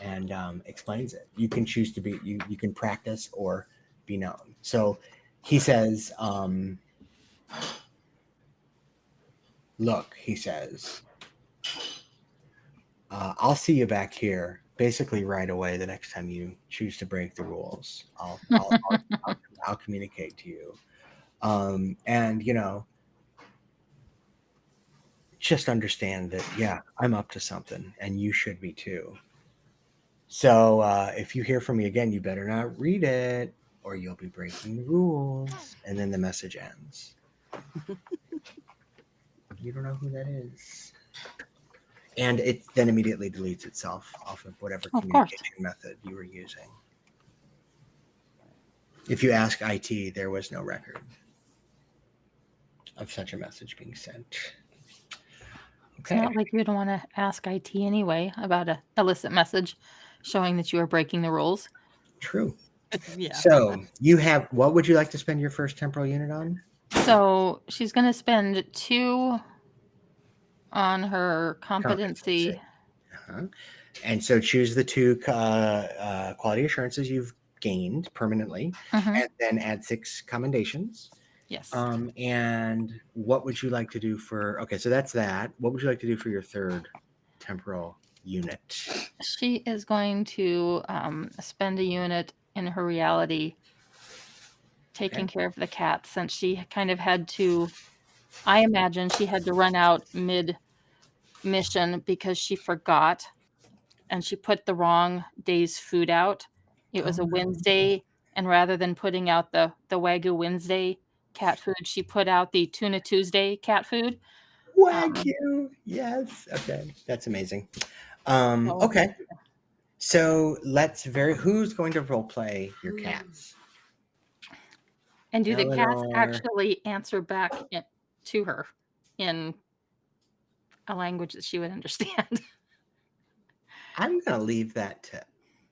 and explains it. You can choose to be, you can practice or be known. So he says, look, he says, I'll see you back here basically right away. The next time you choose to break the rules, I'll communicate to you. And just understand that, yeah, I'm up to something and you should be too. So if you hear from me again, you better not read it or you'll be breaking the rules. And then the message ends. You don't know who that is. And it then immediately deletes itself off of whatever communication method you were using. If you ask IT, there was no record of such a message being sent. Okay.
It's not like you would want to ask IT anyway about an illicit message showing that you are breaking the rules.
True.
Yeah.
So you have, what would you like to spend your first temporal unit on?
So she's going to spend 2 on her competency.
And so choose the 2 quality assurances you've gained permanently, and then add 6 commendations.
Yes.
And what would you like to do for, okay, so that's that. What would you like to do for your third temporal unit?
She is going to spend a unit in her reality taking care of the cat, since she kind of had to, I imagine she had to run out mid-mission because she forgot and she put the wrong day's food out. It was a Wednesday, and rather than putting out the Wagyu Wednesday cat food. She put out the Tuna Tuesday cat food.
Wagyu. Yes. Okay. That's amazing. Okay. So who's going to role play your cats?
And do the cats
Eleanor.
actually answer back to her in a language that she would understand?
I'm going to leave that to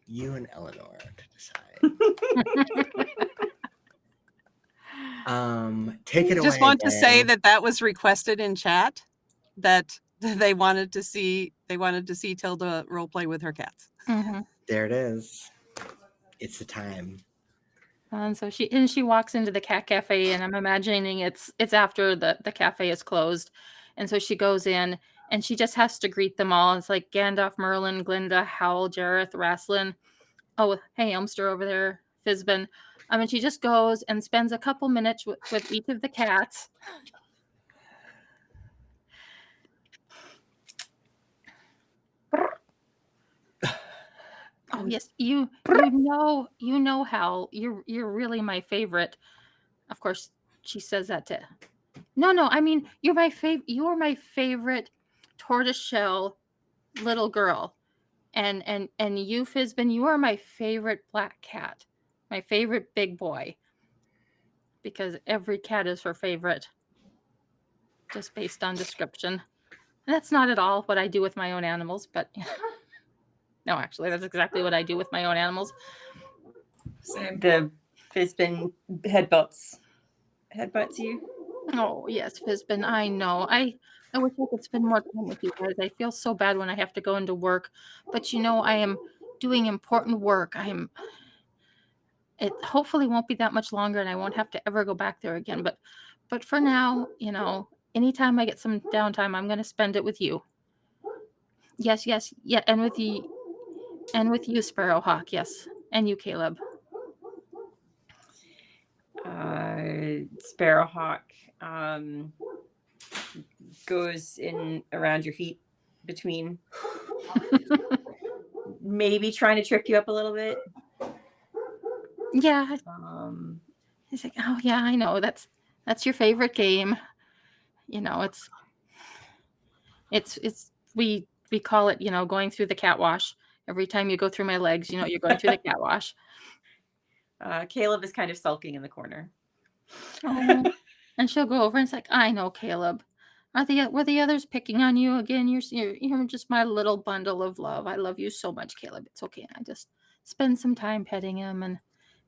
you and Eleanor to decide. Take it away.
Just want to say
gang.
that was requested in chat, that they wanted to see Tilda role play with her cats.
Mm-hmm.
There it is. It's the time.
And so she walks into the cat cafe, and I'm imagining it's after the cafe is closed. And so she goes in and she just has to greet them all. It's like Gandalf, Merlin, Glinda, Howl, Jareth, Rasslin. Oh, hey, Elmster over there, Fizbin. And she just goes and spends a couple minutes with each of the cats. Oh yes, you know Hal. You're really my favorite. Of course, she says that to. No, I mean you're my favorite tortoiseshell little girl, and you, Fizbin, you are my favorite black cat, my favorite big boy. Because every cat is her favorite, just based on description. And that's not at all what I do with my own animals, but no, actually, that's exactly what I do with my own animals.
Same. The Fizbin headbutts you.
Oh yes, Fizbin, I know. I wish I could spend more time with you guys. I feel so bad when I have to go into work, but I am doing important work. It hopefully won't be that much longer, and I won't have to ever go back there again. But for now, anytime I get some downtime, I'm going to spend it with you. Yes, yeah, and with you, Sparrowhawk, yes, and you, Caleb.
Sparrowhawk goes in around your feet, between, maybe trying to trip you up a little bit.
Yeah. He's like, oh yeah, I know that's your favorite game. It's we call it, going through the cat wash. Every time you go through my legs, you're going through the cat wash.
Caleb is kind of sulking in the corner.
Oh, and she'll go over and it's like, I know, Caleb. Were the others picking on you again? You're just my little bundle of love. I love you so much, Caleb. It's okay. I just spend some time petting him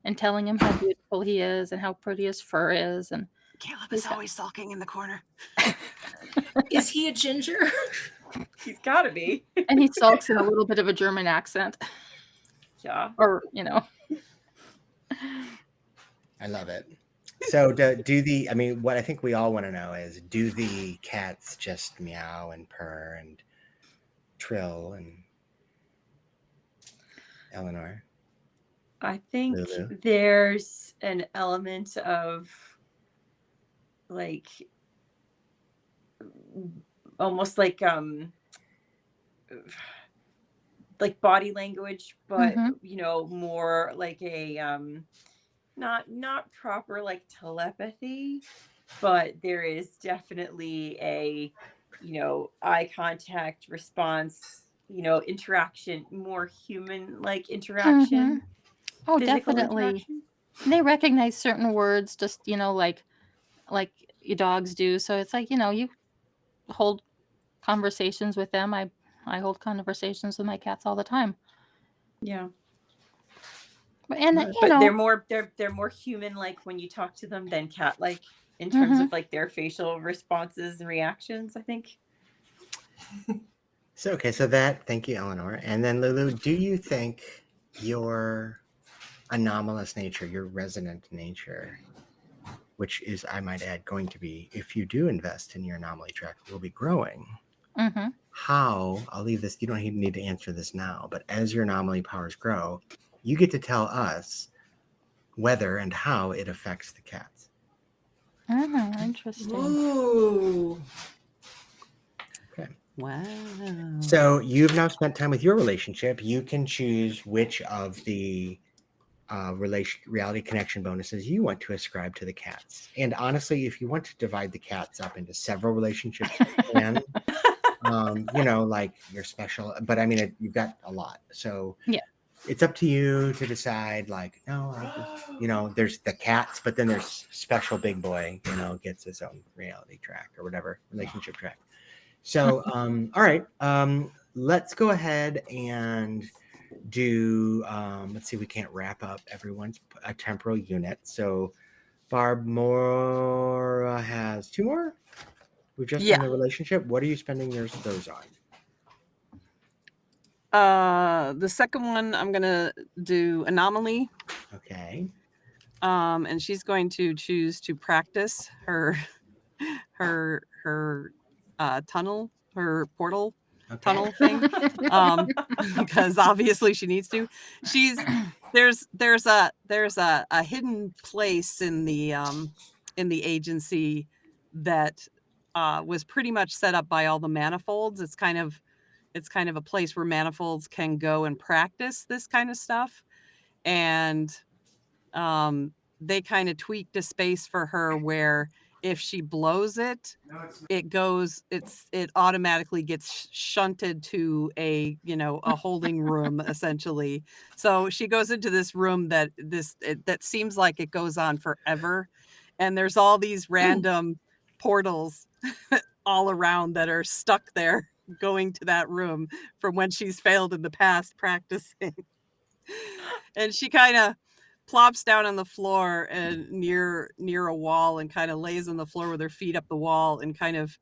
and telling him how beautiful he is and how pretty his fur is. And
Caleb is always sulking in the corner.
Is he a ginger?
He's got to be.
And he sulks in a little bit of a German accent.
Yeah.
Or,
I love it. So what I think we all want to know is, do the cats just meow and purr and trill? And Eleanor?
I think
Lulu?
There's an element of like almost like body language, but more like a not proper like telepathy, but there is definitely a eye contact response, interaction, more human like interaction.
Oh, definitely.
Interaction.
They recognize certain words, just like your dogs do. So it's like you hold conversations with them. I hold conversations with my cats all the time.
Yeah.
And
but they're more human like when you talk to them than cat like in terms of like their facial responses and reactions, I think.
So thank you, Eleanor. And then Lulu, do you think your anomalous nature, your resonant nature, which is, I might add, going to be, if you do invest in your anomaly track, will be growing? How, I'll leave this, you don't even need to answer this now, but as your anomaly powers grow, you get to tell us whether and how it affects the cats.
Interesting.
Ooh.
Okay.
Wow.
So you've now spent time with your relationship. You can choose which of the reality connection bonuses you want to ascribe to the cats. And honestly, if you want to divide the cats up into several relationships, you can. Like you're special, but I mean, you've got a lot. So
Yeah.
It's up to you to decide, like, no, there's the cats, but then there's special big boy, gets his own reality track or whatever, relationship track. So, all right, let's go ahead and do, let's see, we can't wrap up everyone's temporal unit. So Moira has 2 more. We've just done the relationship. What are you spending those on?
The second one, I'm gonna do anomaly.
Okay.
And she's going to choose to practice her tunnel, her portal tunnel thing, because obviously she needs to. There's a hidden place in the agency that was pretty much set up by all the manifolds. It's kind of a place where manifolds can go and practice this kind of stuff, and they kind of tweaked a space for her where if she blows it, it automatically gets shunted to a holding room essentially. So she goes into this room that seems like it goes on forever, and there's all these random portals all around that are stuck there going to that room from when she's failed in the past practicing. And she kind of plops down on the floor and near a wall and kind of lays on the floor with her feet up the wall and kind of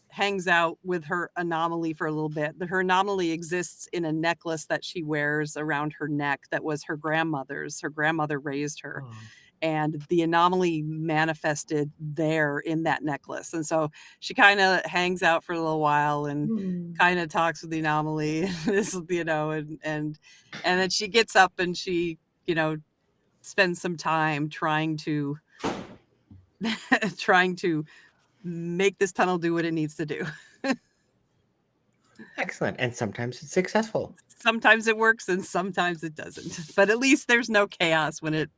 hangs out with her anomaly for a little bit. Her anomaly exists in a necklace that she wears around her neck that was her grandmother's. Her grandmother raised her. Oh. And the anomaly manifested there in that necklace. And so she kind of hangs out for a little while and kind of talks with the anomaly, and then she gets up and she, spends some time trying to make this tunnel do what it needs to do.
Excellent. And sometimes it's successful.
Sometimes it works and sometimes it doesn't. But at least there's no chaos when it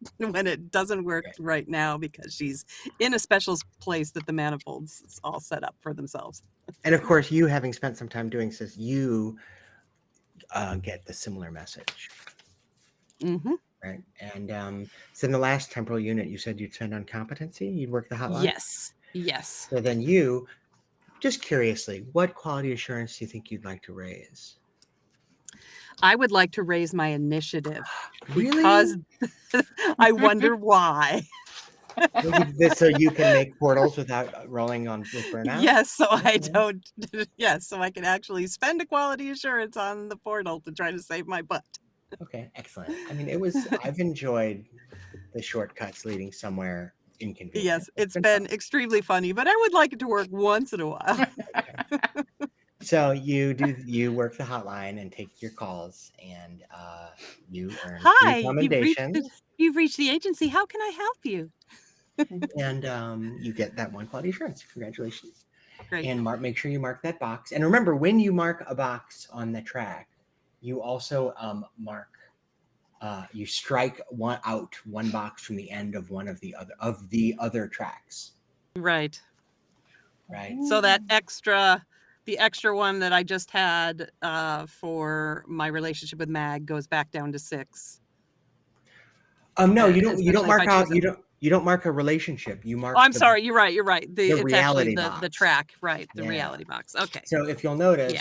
doesn't work right now, because she's in a special place that the manifolds all set up for themselves.
And of course, you having spent some time doing this, you get the similar message.
Mm-hmm.
Right. And so in the last temporal unit, you said you'd spend on competency. You'd work the hotline.
Yes.
So then you, just curiously, what quality assurance do you think you'd like to raise?
I would like to raise my initiative.
Really?
Because I wonder why.
So you can make portals without rolling with burnout?
Yes, so I don't. Yes, so I can actually spend a quality assurance on the portal to try to save my butt.
Okay, excellent. I mean, I've enjoyed the shortcuts leading somewhere inconvenient.
Yes, it's been extremely funny, but I would like it to work once in a while.
Okay. So you work the hotline and take your calls, and you earn 3 commendations.
You've reached the agency. How can I help you?
And you get that 1 quality assurance. Congratulations.
Great.
And make sure you mark that box. And remember, when you mark a box on the track, you also mark. You strike one box from the end of one of the other tracks.
Right. So that the extra one that I just had for my relationship with Mag goes back down to 6.
No, you don't mark out. You don't mark a relationship. You mark.
Oh, I'm sorry. You're right.
The reality box.
The track. Right. The reality box. Okay.
So if you'll notice,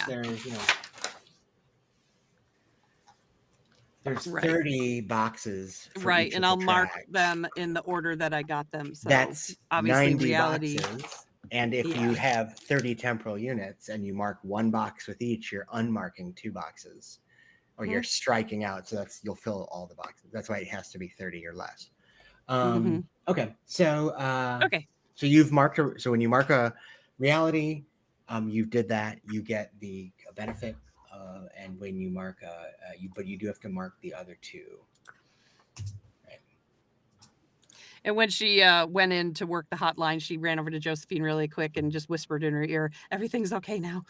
there's 30 boxes.
Right, and I'll mark them in the order that I got them. So
that's
obviously
90
reality.
Boxes. And if you have 30 temporal units and you mark 1 box with each, you're unmarking 2 boxes, or you're striking out. So you'll fill all the boxes. That's why it has to be 30 or less. Okay. So so you've marked so when you mark a reality, you did that. You get the benefit. And when you mark, but you do have to mark the other 2. Right.
And when she went in to work the hotline, she ran over to Josephine really quick and just whispered in her ear, "Everything's okay now."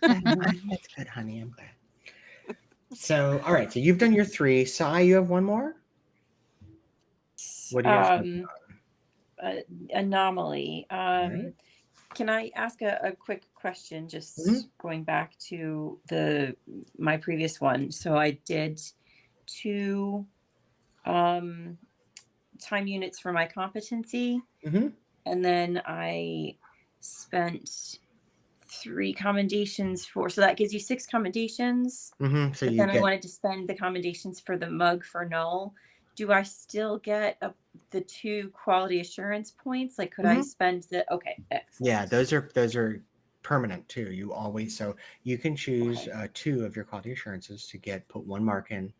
That's good, honey. I'm glad. So, all right. So you've done your 3. Sai, you have 1 more? What do you guys
anomaly.
Right.
Can I ask a quick question? Just
Mhm.
going back to my previous one. So I did 2 time units for my competency,
Mhm.
and then I spent 3 commendations for. So that gives you 6 commendations.
Mhm. So
But
you
then I
get
wanted to spend the commendations for the mug for null. Do I still get the 2 quality assurance points? Like, could I
Mhm.
spend the? Okay, excellent.
Yeah, those are permanent too. You always so you can choose
Okay.
2 of your quality assurances to put 1 mark in,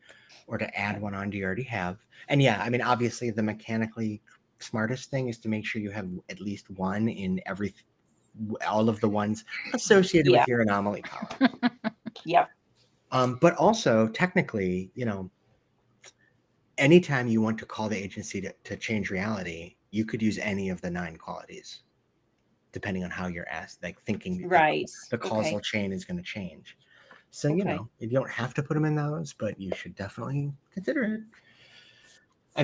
or to add
Okay.
one on you already have. And yeah, I mean, obviously the mechanically smartest thing is to make sure you have at least 1 in all of the ones associated
Yeah.
with your anomaly column.
Yep.
But also technically, anytime you want to call the agency to change reality, you could use any of the 9 qualities, depending on how you're asked, like thinking
Right.
the causal
Okay.
chain is going to change. So,
Okay.
you don't have to put them in those, but you should definitely consider it. I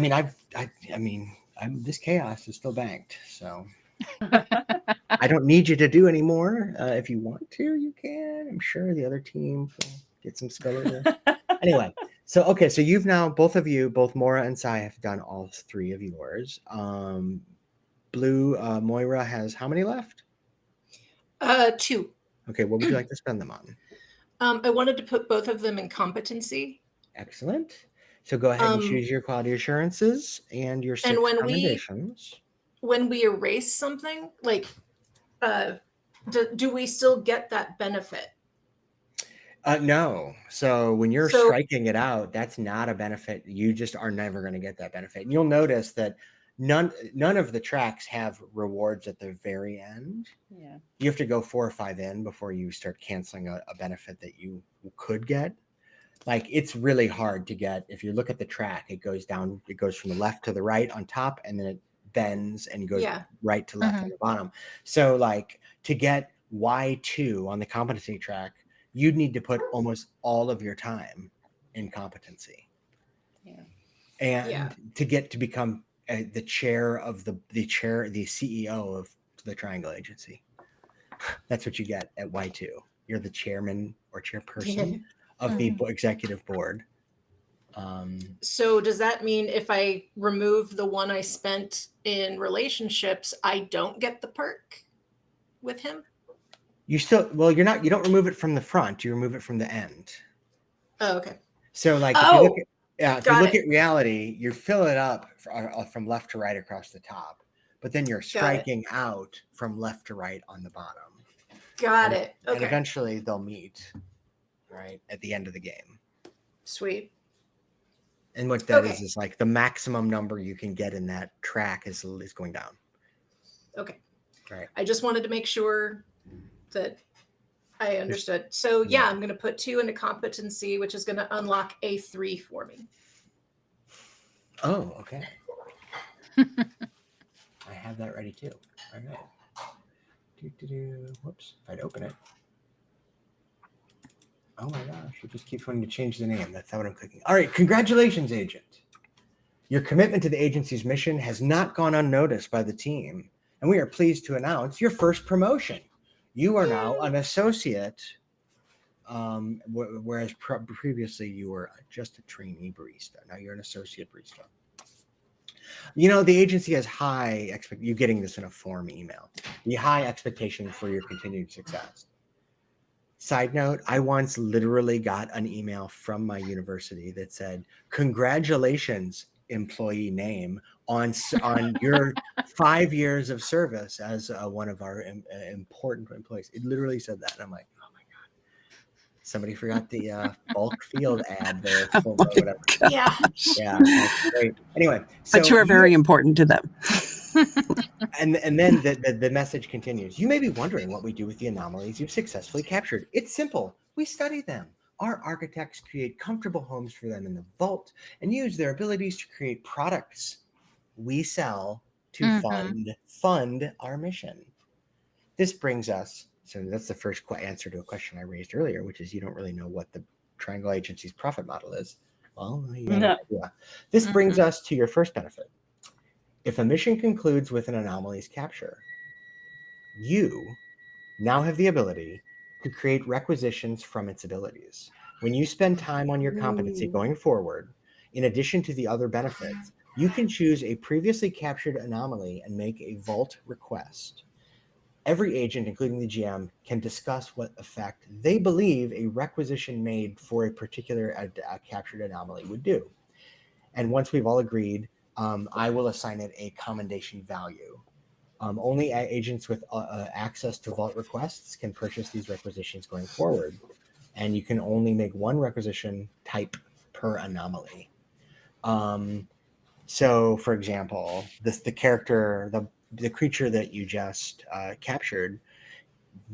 mean, this chaos is still banked, so I don't need you to do any more. If you want to, you can. I'm sure the other team will get some spillover. Anyway, so you've now, both of you, both Moira and Sai, have done all 3 of yours. Blue, Moira has how many left?
2.
Okay, what would you like to spend them on?
I wanted to put both of them in competency.
Excellent. So go ahead and choose your quality assurances and your 6 commendations.
When we erase something, like, do we still get that benefit?
No. So when you're striking it out, that's not a benefit. You just are never going to get that benefit. And you'll notice that none of the tracks have rewards at the very end.
Yeah.
You have to go 4 or 5 in before you start canceling a benefit that you could get. Like, it's really hard to get. If you look at the track, it goes down, it goes from the left to the right on top, and then it bends and goes right to left on the bottom. So like, to get Y2 on the competency track, you'd need to put almost all of your time in competency.
Yeah.
And to get to become the chair of the CEO of the Triangle Agency. That's what you get at Y2. You're the chairman or chairperson of the executive board.
So does that mean if I remove the one I spent in relationships, I don't get the perk with him?
You still, you don't remove it from the front, you remove it from the end.
Oh, okay.
So like, if you look at reality, you fill it up from left to right across the top, but then you're striking out from left to right on the bottom.
Got it. Okay.
And eventually they'll meet, right, at the end of the game.
Sweet.
And what that is like the maximum number you can get in that track is going down.
Okay.
Right.
I just wanted to make sure that I understood. So yeah, I'm going to put 2 into competency, which is going to unlock A3 for me.
Oh, okay. I have that ready too. All right. Whoops, if I'd open it. Oh my gosh, it just keeps wanting to change the name. That's not what I'm clicking. All right, congratulations, Agent. Your commitment to the agency's mission has not gone unnoticed by the team, and we are pleased to announce your first promotion. You are now an associate, whereas previously you were just a trainee barista. Now you're an associate barista. The agency has high you getting this in a form email. The high expectation for your continued success. Side note, I once literally got an email from my university that said, "Congratulations, employee name, on your 5 years of service as one of our important employees." It literally said that. And I'm like, oh my God. Somebody forgot the bulk field ad there for whatever.
Yeah.
Yeah, that's great. Anyway,
but you are very important to them.
And then the message continues. You may be wondering what we do with the anomalies you've successfully captured. It's simple. We study them. Our architects create comfortable homes for them in the vault and use their abilities to create products we sell to fund our mission. This brings us, so that's the first answer to a question I raised earlier, which is you don't really know what the Triangle Agency's profit model is. Well, you got an idea. This brings us to your first benefit. If a mission concludes with an anomaly's capture, you now have the ability to create requisitions from its abilities. When you spend time on your competency going forward, in addition to the other benefits, you can choose a previously captured anomaly and make a vault request. Every agent, including the GM, can discuss what effect they believe a requisition made for a particular captured anomaly would do. And once we've all agreed, I will assign it a commendation value. Only agents with access to vault requests can purchase these requisitions going forward. And you can only make one requisition type per anomaly. So, for example, the character, the creature that you just captured,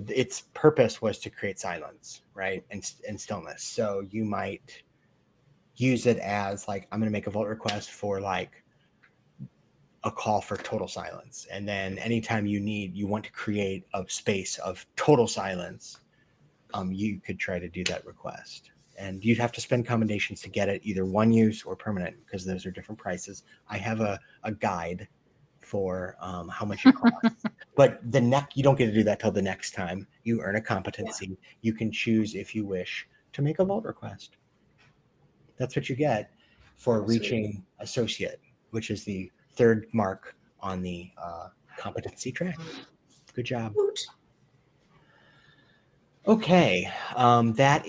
its purpose was to create silence, right, and stillness. So you might use it as like, I'm going to make a vault request for like a call for total silence, and then anytime you want to create a space of total silence, you could try to do that request. And you'd have to spend commendations to get it, either one use or permanent, because those are different prices. I have a guide for how much it costs. But you don't get to do that till the next time you earn a competency. Yeah. You can choose, if you wish, to make a vault request. That's what you get for reaching associate, which is the third mark on the competency track. Good job. Okay, that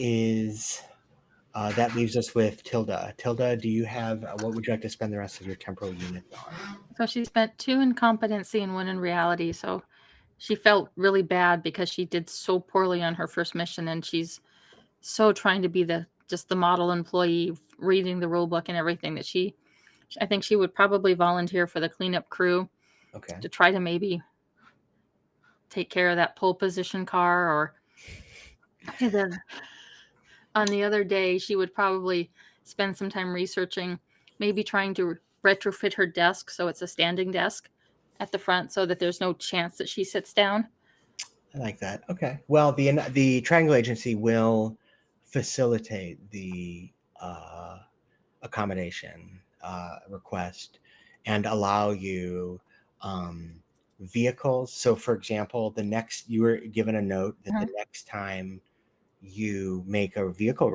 leaves us with Tilda. Tilda, do you have, what would you like to spend the rest of your temporal units on?
So she spent 2 in competency and 1 in reality. So she felt really bad because she did so poorly on her first mission, and she's so trying to be just the model employee, reading the rule book and everything, that I think she would probably volunteer for the cleanup crew.
Okay.
To try to maybe take care of that pole position car, or and then on the other day, she would probably spend some time researching, maybe trying to retrofit her desk so it's a standing desk at the front so that there's no chance that she sits down.
I like that. Okay. Well, the Triangle Agency will facilitate the accommodation request and allow you vehicles. So, for example, you were given a note that the next time you make a vehicle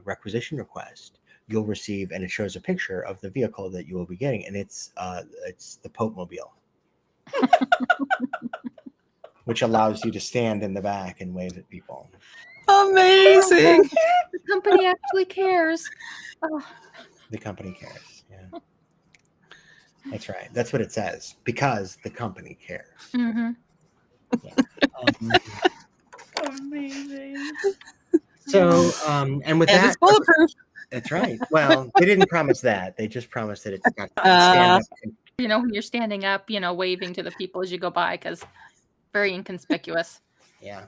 requisition request, you'll receive, and it shows a picture of the vehicle that you will be getting, and it's the Pope Mobile, which allows you to stand in the back and wave at people.
Amazing.
The company actually cares. Oh.
The company cares. Yeah. That's right. That's what it says, because the company cares.
Mm-hmm.
Yeah.
Amazing.
So, and with that,
it's bulletproof.
That's right. Well, they didn't promise that. They just promised that it's got to stand up.
You know, when you're standing up, waving to the people as you go by, because very inconspicuous.
Yeah.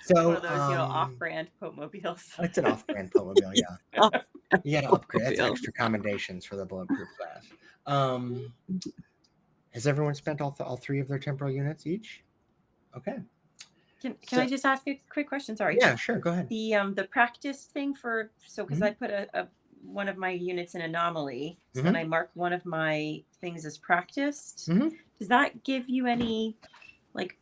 So
one of those, off-brand Pope mobiles.
It's an off-brand Pope mobile. Yeah. You got to upgrade. That's extra commendations for the bulletproof class. Has everyone spent all 3 of their temporal units each? Okay.
Can I just ask a quick question? Sorry.
Yeah, sure. Go ahead.
The practice thing because I put one of my units in anomaly, so then I mark one of my things as practiced. Does that give you any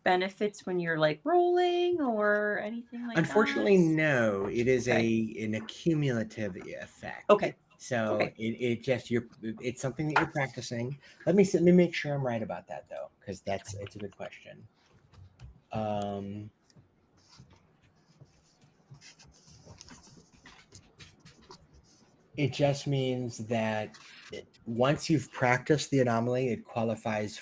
benefits when you're rolling or anything like
Unfortunately,
that?
no. It is an accumulative effect.
Okay.
So it just it's something that you're practicing. Let me make sure I'm right about that though, because it's a good question. It just means that once you've practiced the anomaly, it qualifies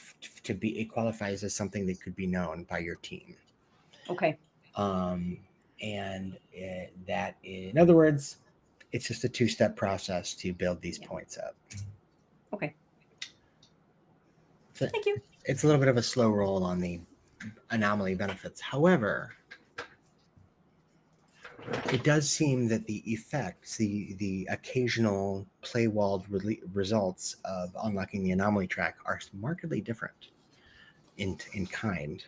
as something that could be known by your team.
Okay.
And that, in other words, it's just a 2-step process to build these points up.
Okay.
So
thank you.
It's a little bit of a slow roll on the anomaly benefits. However, it does seem that the effects, the occasional play-walled results of unlocking the anomaly track are markedly different in kind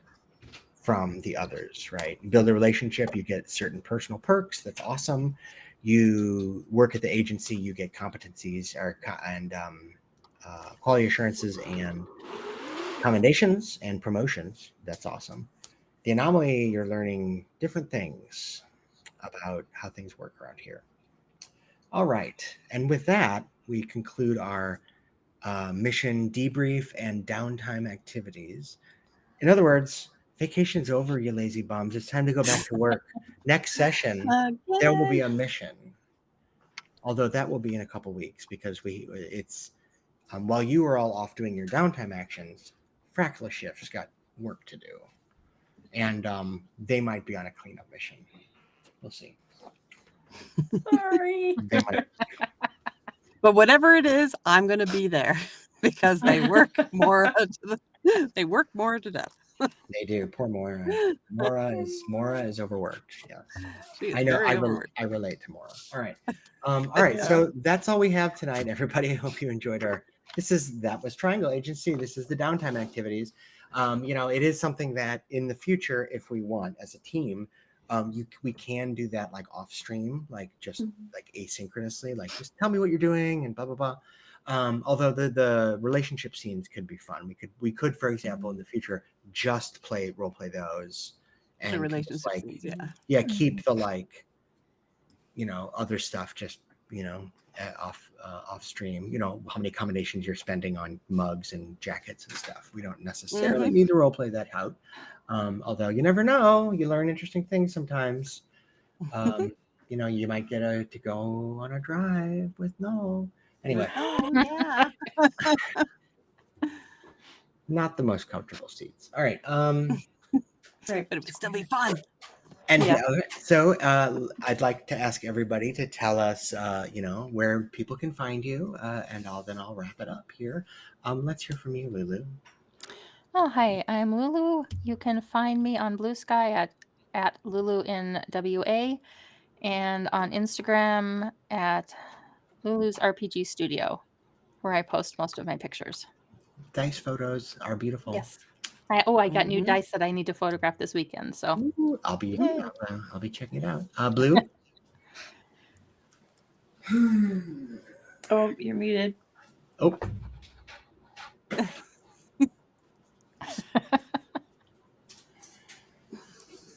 from the others, right? You build a relationship, you get certain personal perks. That's awesome. You work at the agency, you get competencies and quality assurances and commendations and promotions. That's awesome. The anomaly, you're learning different things about how things work around here. All right. And with that, we conclude our mission debrief and downtime activities. In other words, vacation's over, you lazy bums. It's time to go back to work. Next session, there will be a mission. Although that will be in a couple weeks because it's while you are all off doing your downtime actions, Fractal Shift's got work to do. And they might be on a cleanup mission. We'll see.
Sorry.
But whatever it is, I'm going to be there because they work more. They work more to death.
They do. Poor Moira. Moira is overworked. Yes,
She is
I know.
very
I
overworked.
relate to Moira. All right. All right.
Yeah.
So that's all we have tonight, everybody. I hope you enjoyed our. That was Triangle Agency. This is the downtime activities. It is something that in the future, if we want as a team, we can do that like off stream, like just like asynchronously, like just tell me what you're doing and blah blah blah. Although the relationship scenes could be fun. We could, for example, in the future, just role play those, and
The relationship
just,
scenes,
keep the other stuff just off stream. How many combinations you're spending on mugs and jackets and stuff. We don't necessarily need to role play that out. Although you never know, you learn interesting things sometimes. You might get to go on a drive with Noel. Anyway.
Oh, yeah.
Not the most comfortable seats. All right.
Right, but it would still be fun.
And so I'd like to ask everybody to tell us, where people can find you, and then I'll wrap it up here. Let's hear from you, Lulu.
Oh, hi, I'm Lulu. You can find me on Blue Sky at Lulu in WA, and on Instagram at Lulu's RPG Studio, where I post most of my pictures.
Dice photos are beautiful.
Yes. I got new dice that I need to photograph this weekend. So
Ooh, I'll be checking it out. Blue.
Oh, you're muted.
Oh.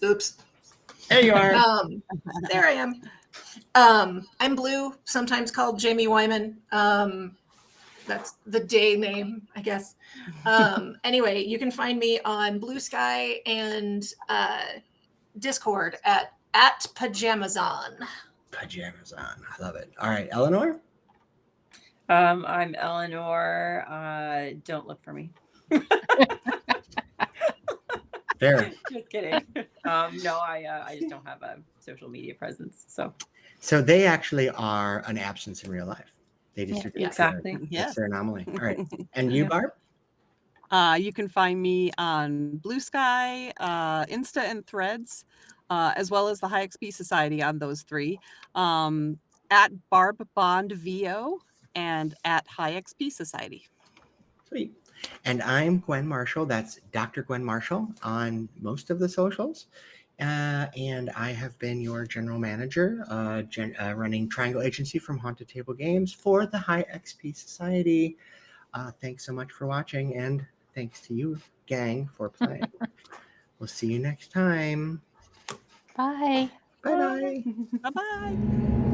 Oops.
There you are.
There I am. I'm Blue, sometimes called Jamie Wyman. That's the day name, I guess. Anyway, you can find me on Blue Sky and Discord at Pajamazon.
Pajamazon. I love it. All right, Eleanor.
I'm Eleanor. Don't look for me.
Fair.
Just kidding. No, I just don't have a social media presence.
So they actually are an absence in real life. They just
exactly.
That's their anomaly. All right. And you, Barb?
You can find me on Blue Sky, Insta, and Threads, as well as the High XP Society on those three. At Barb Bond VO and at High XP Society.
Sweet. And I'm Gwen Marshall. That's Dr. Gwen Marshall on most of the socials. And I have been your general manager, running Triangle Agency from Haunted Table Games for the High XP Society. Thanks so much for watching, and thanks to you, gang, for playing. We'll see you next time.
bye.
Bye-bye.
Bye-bye.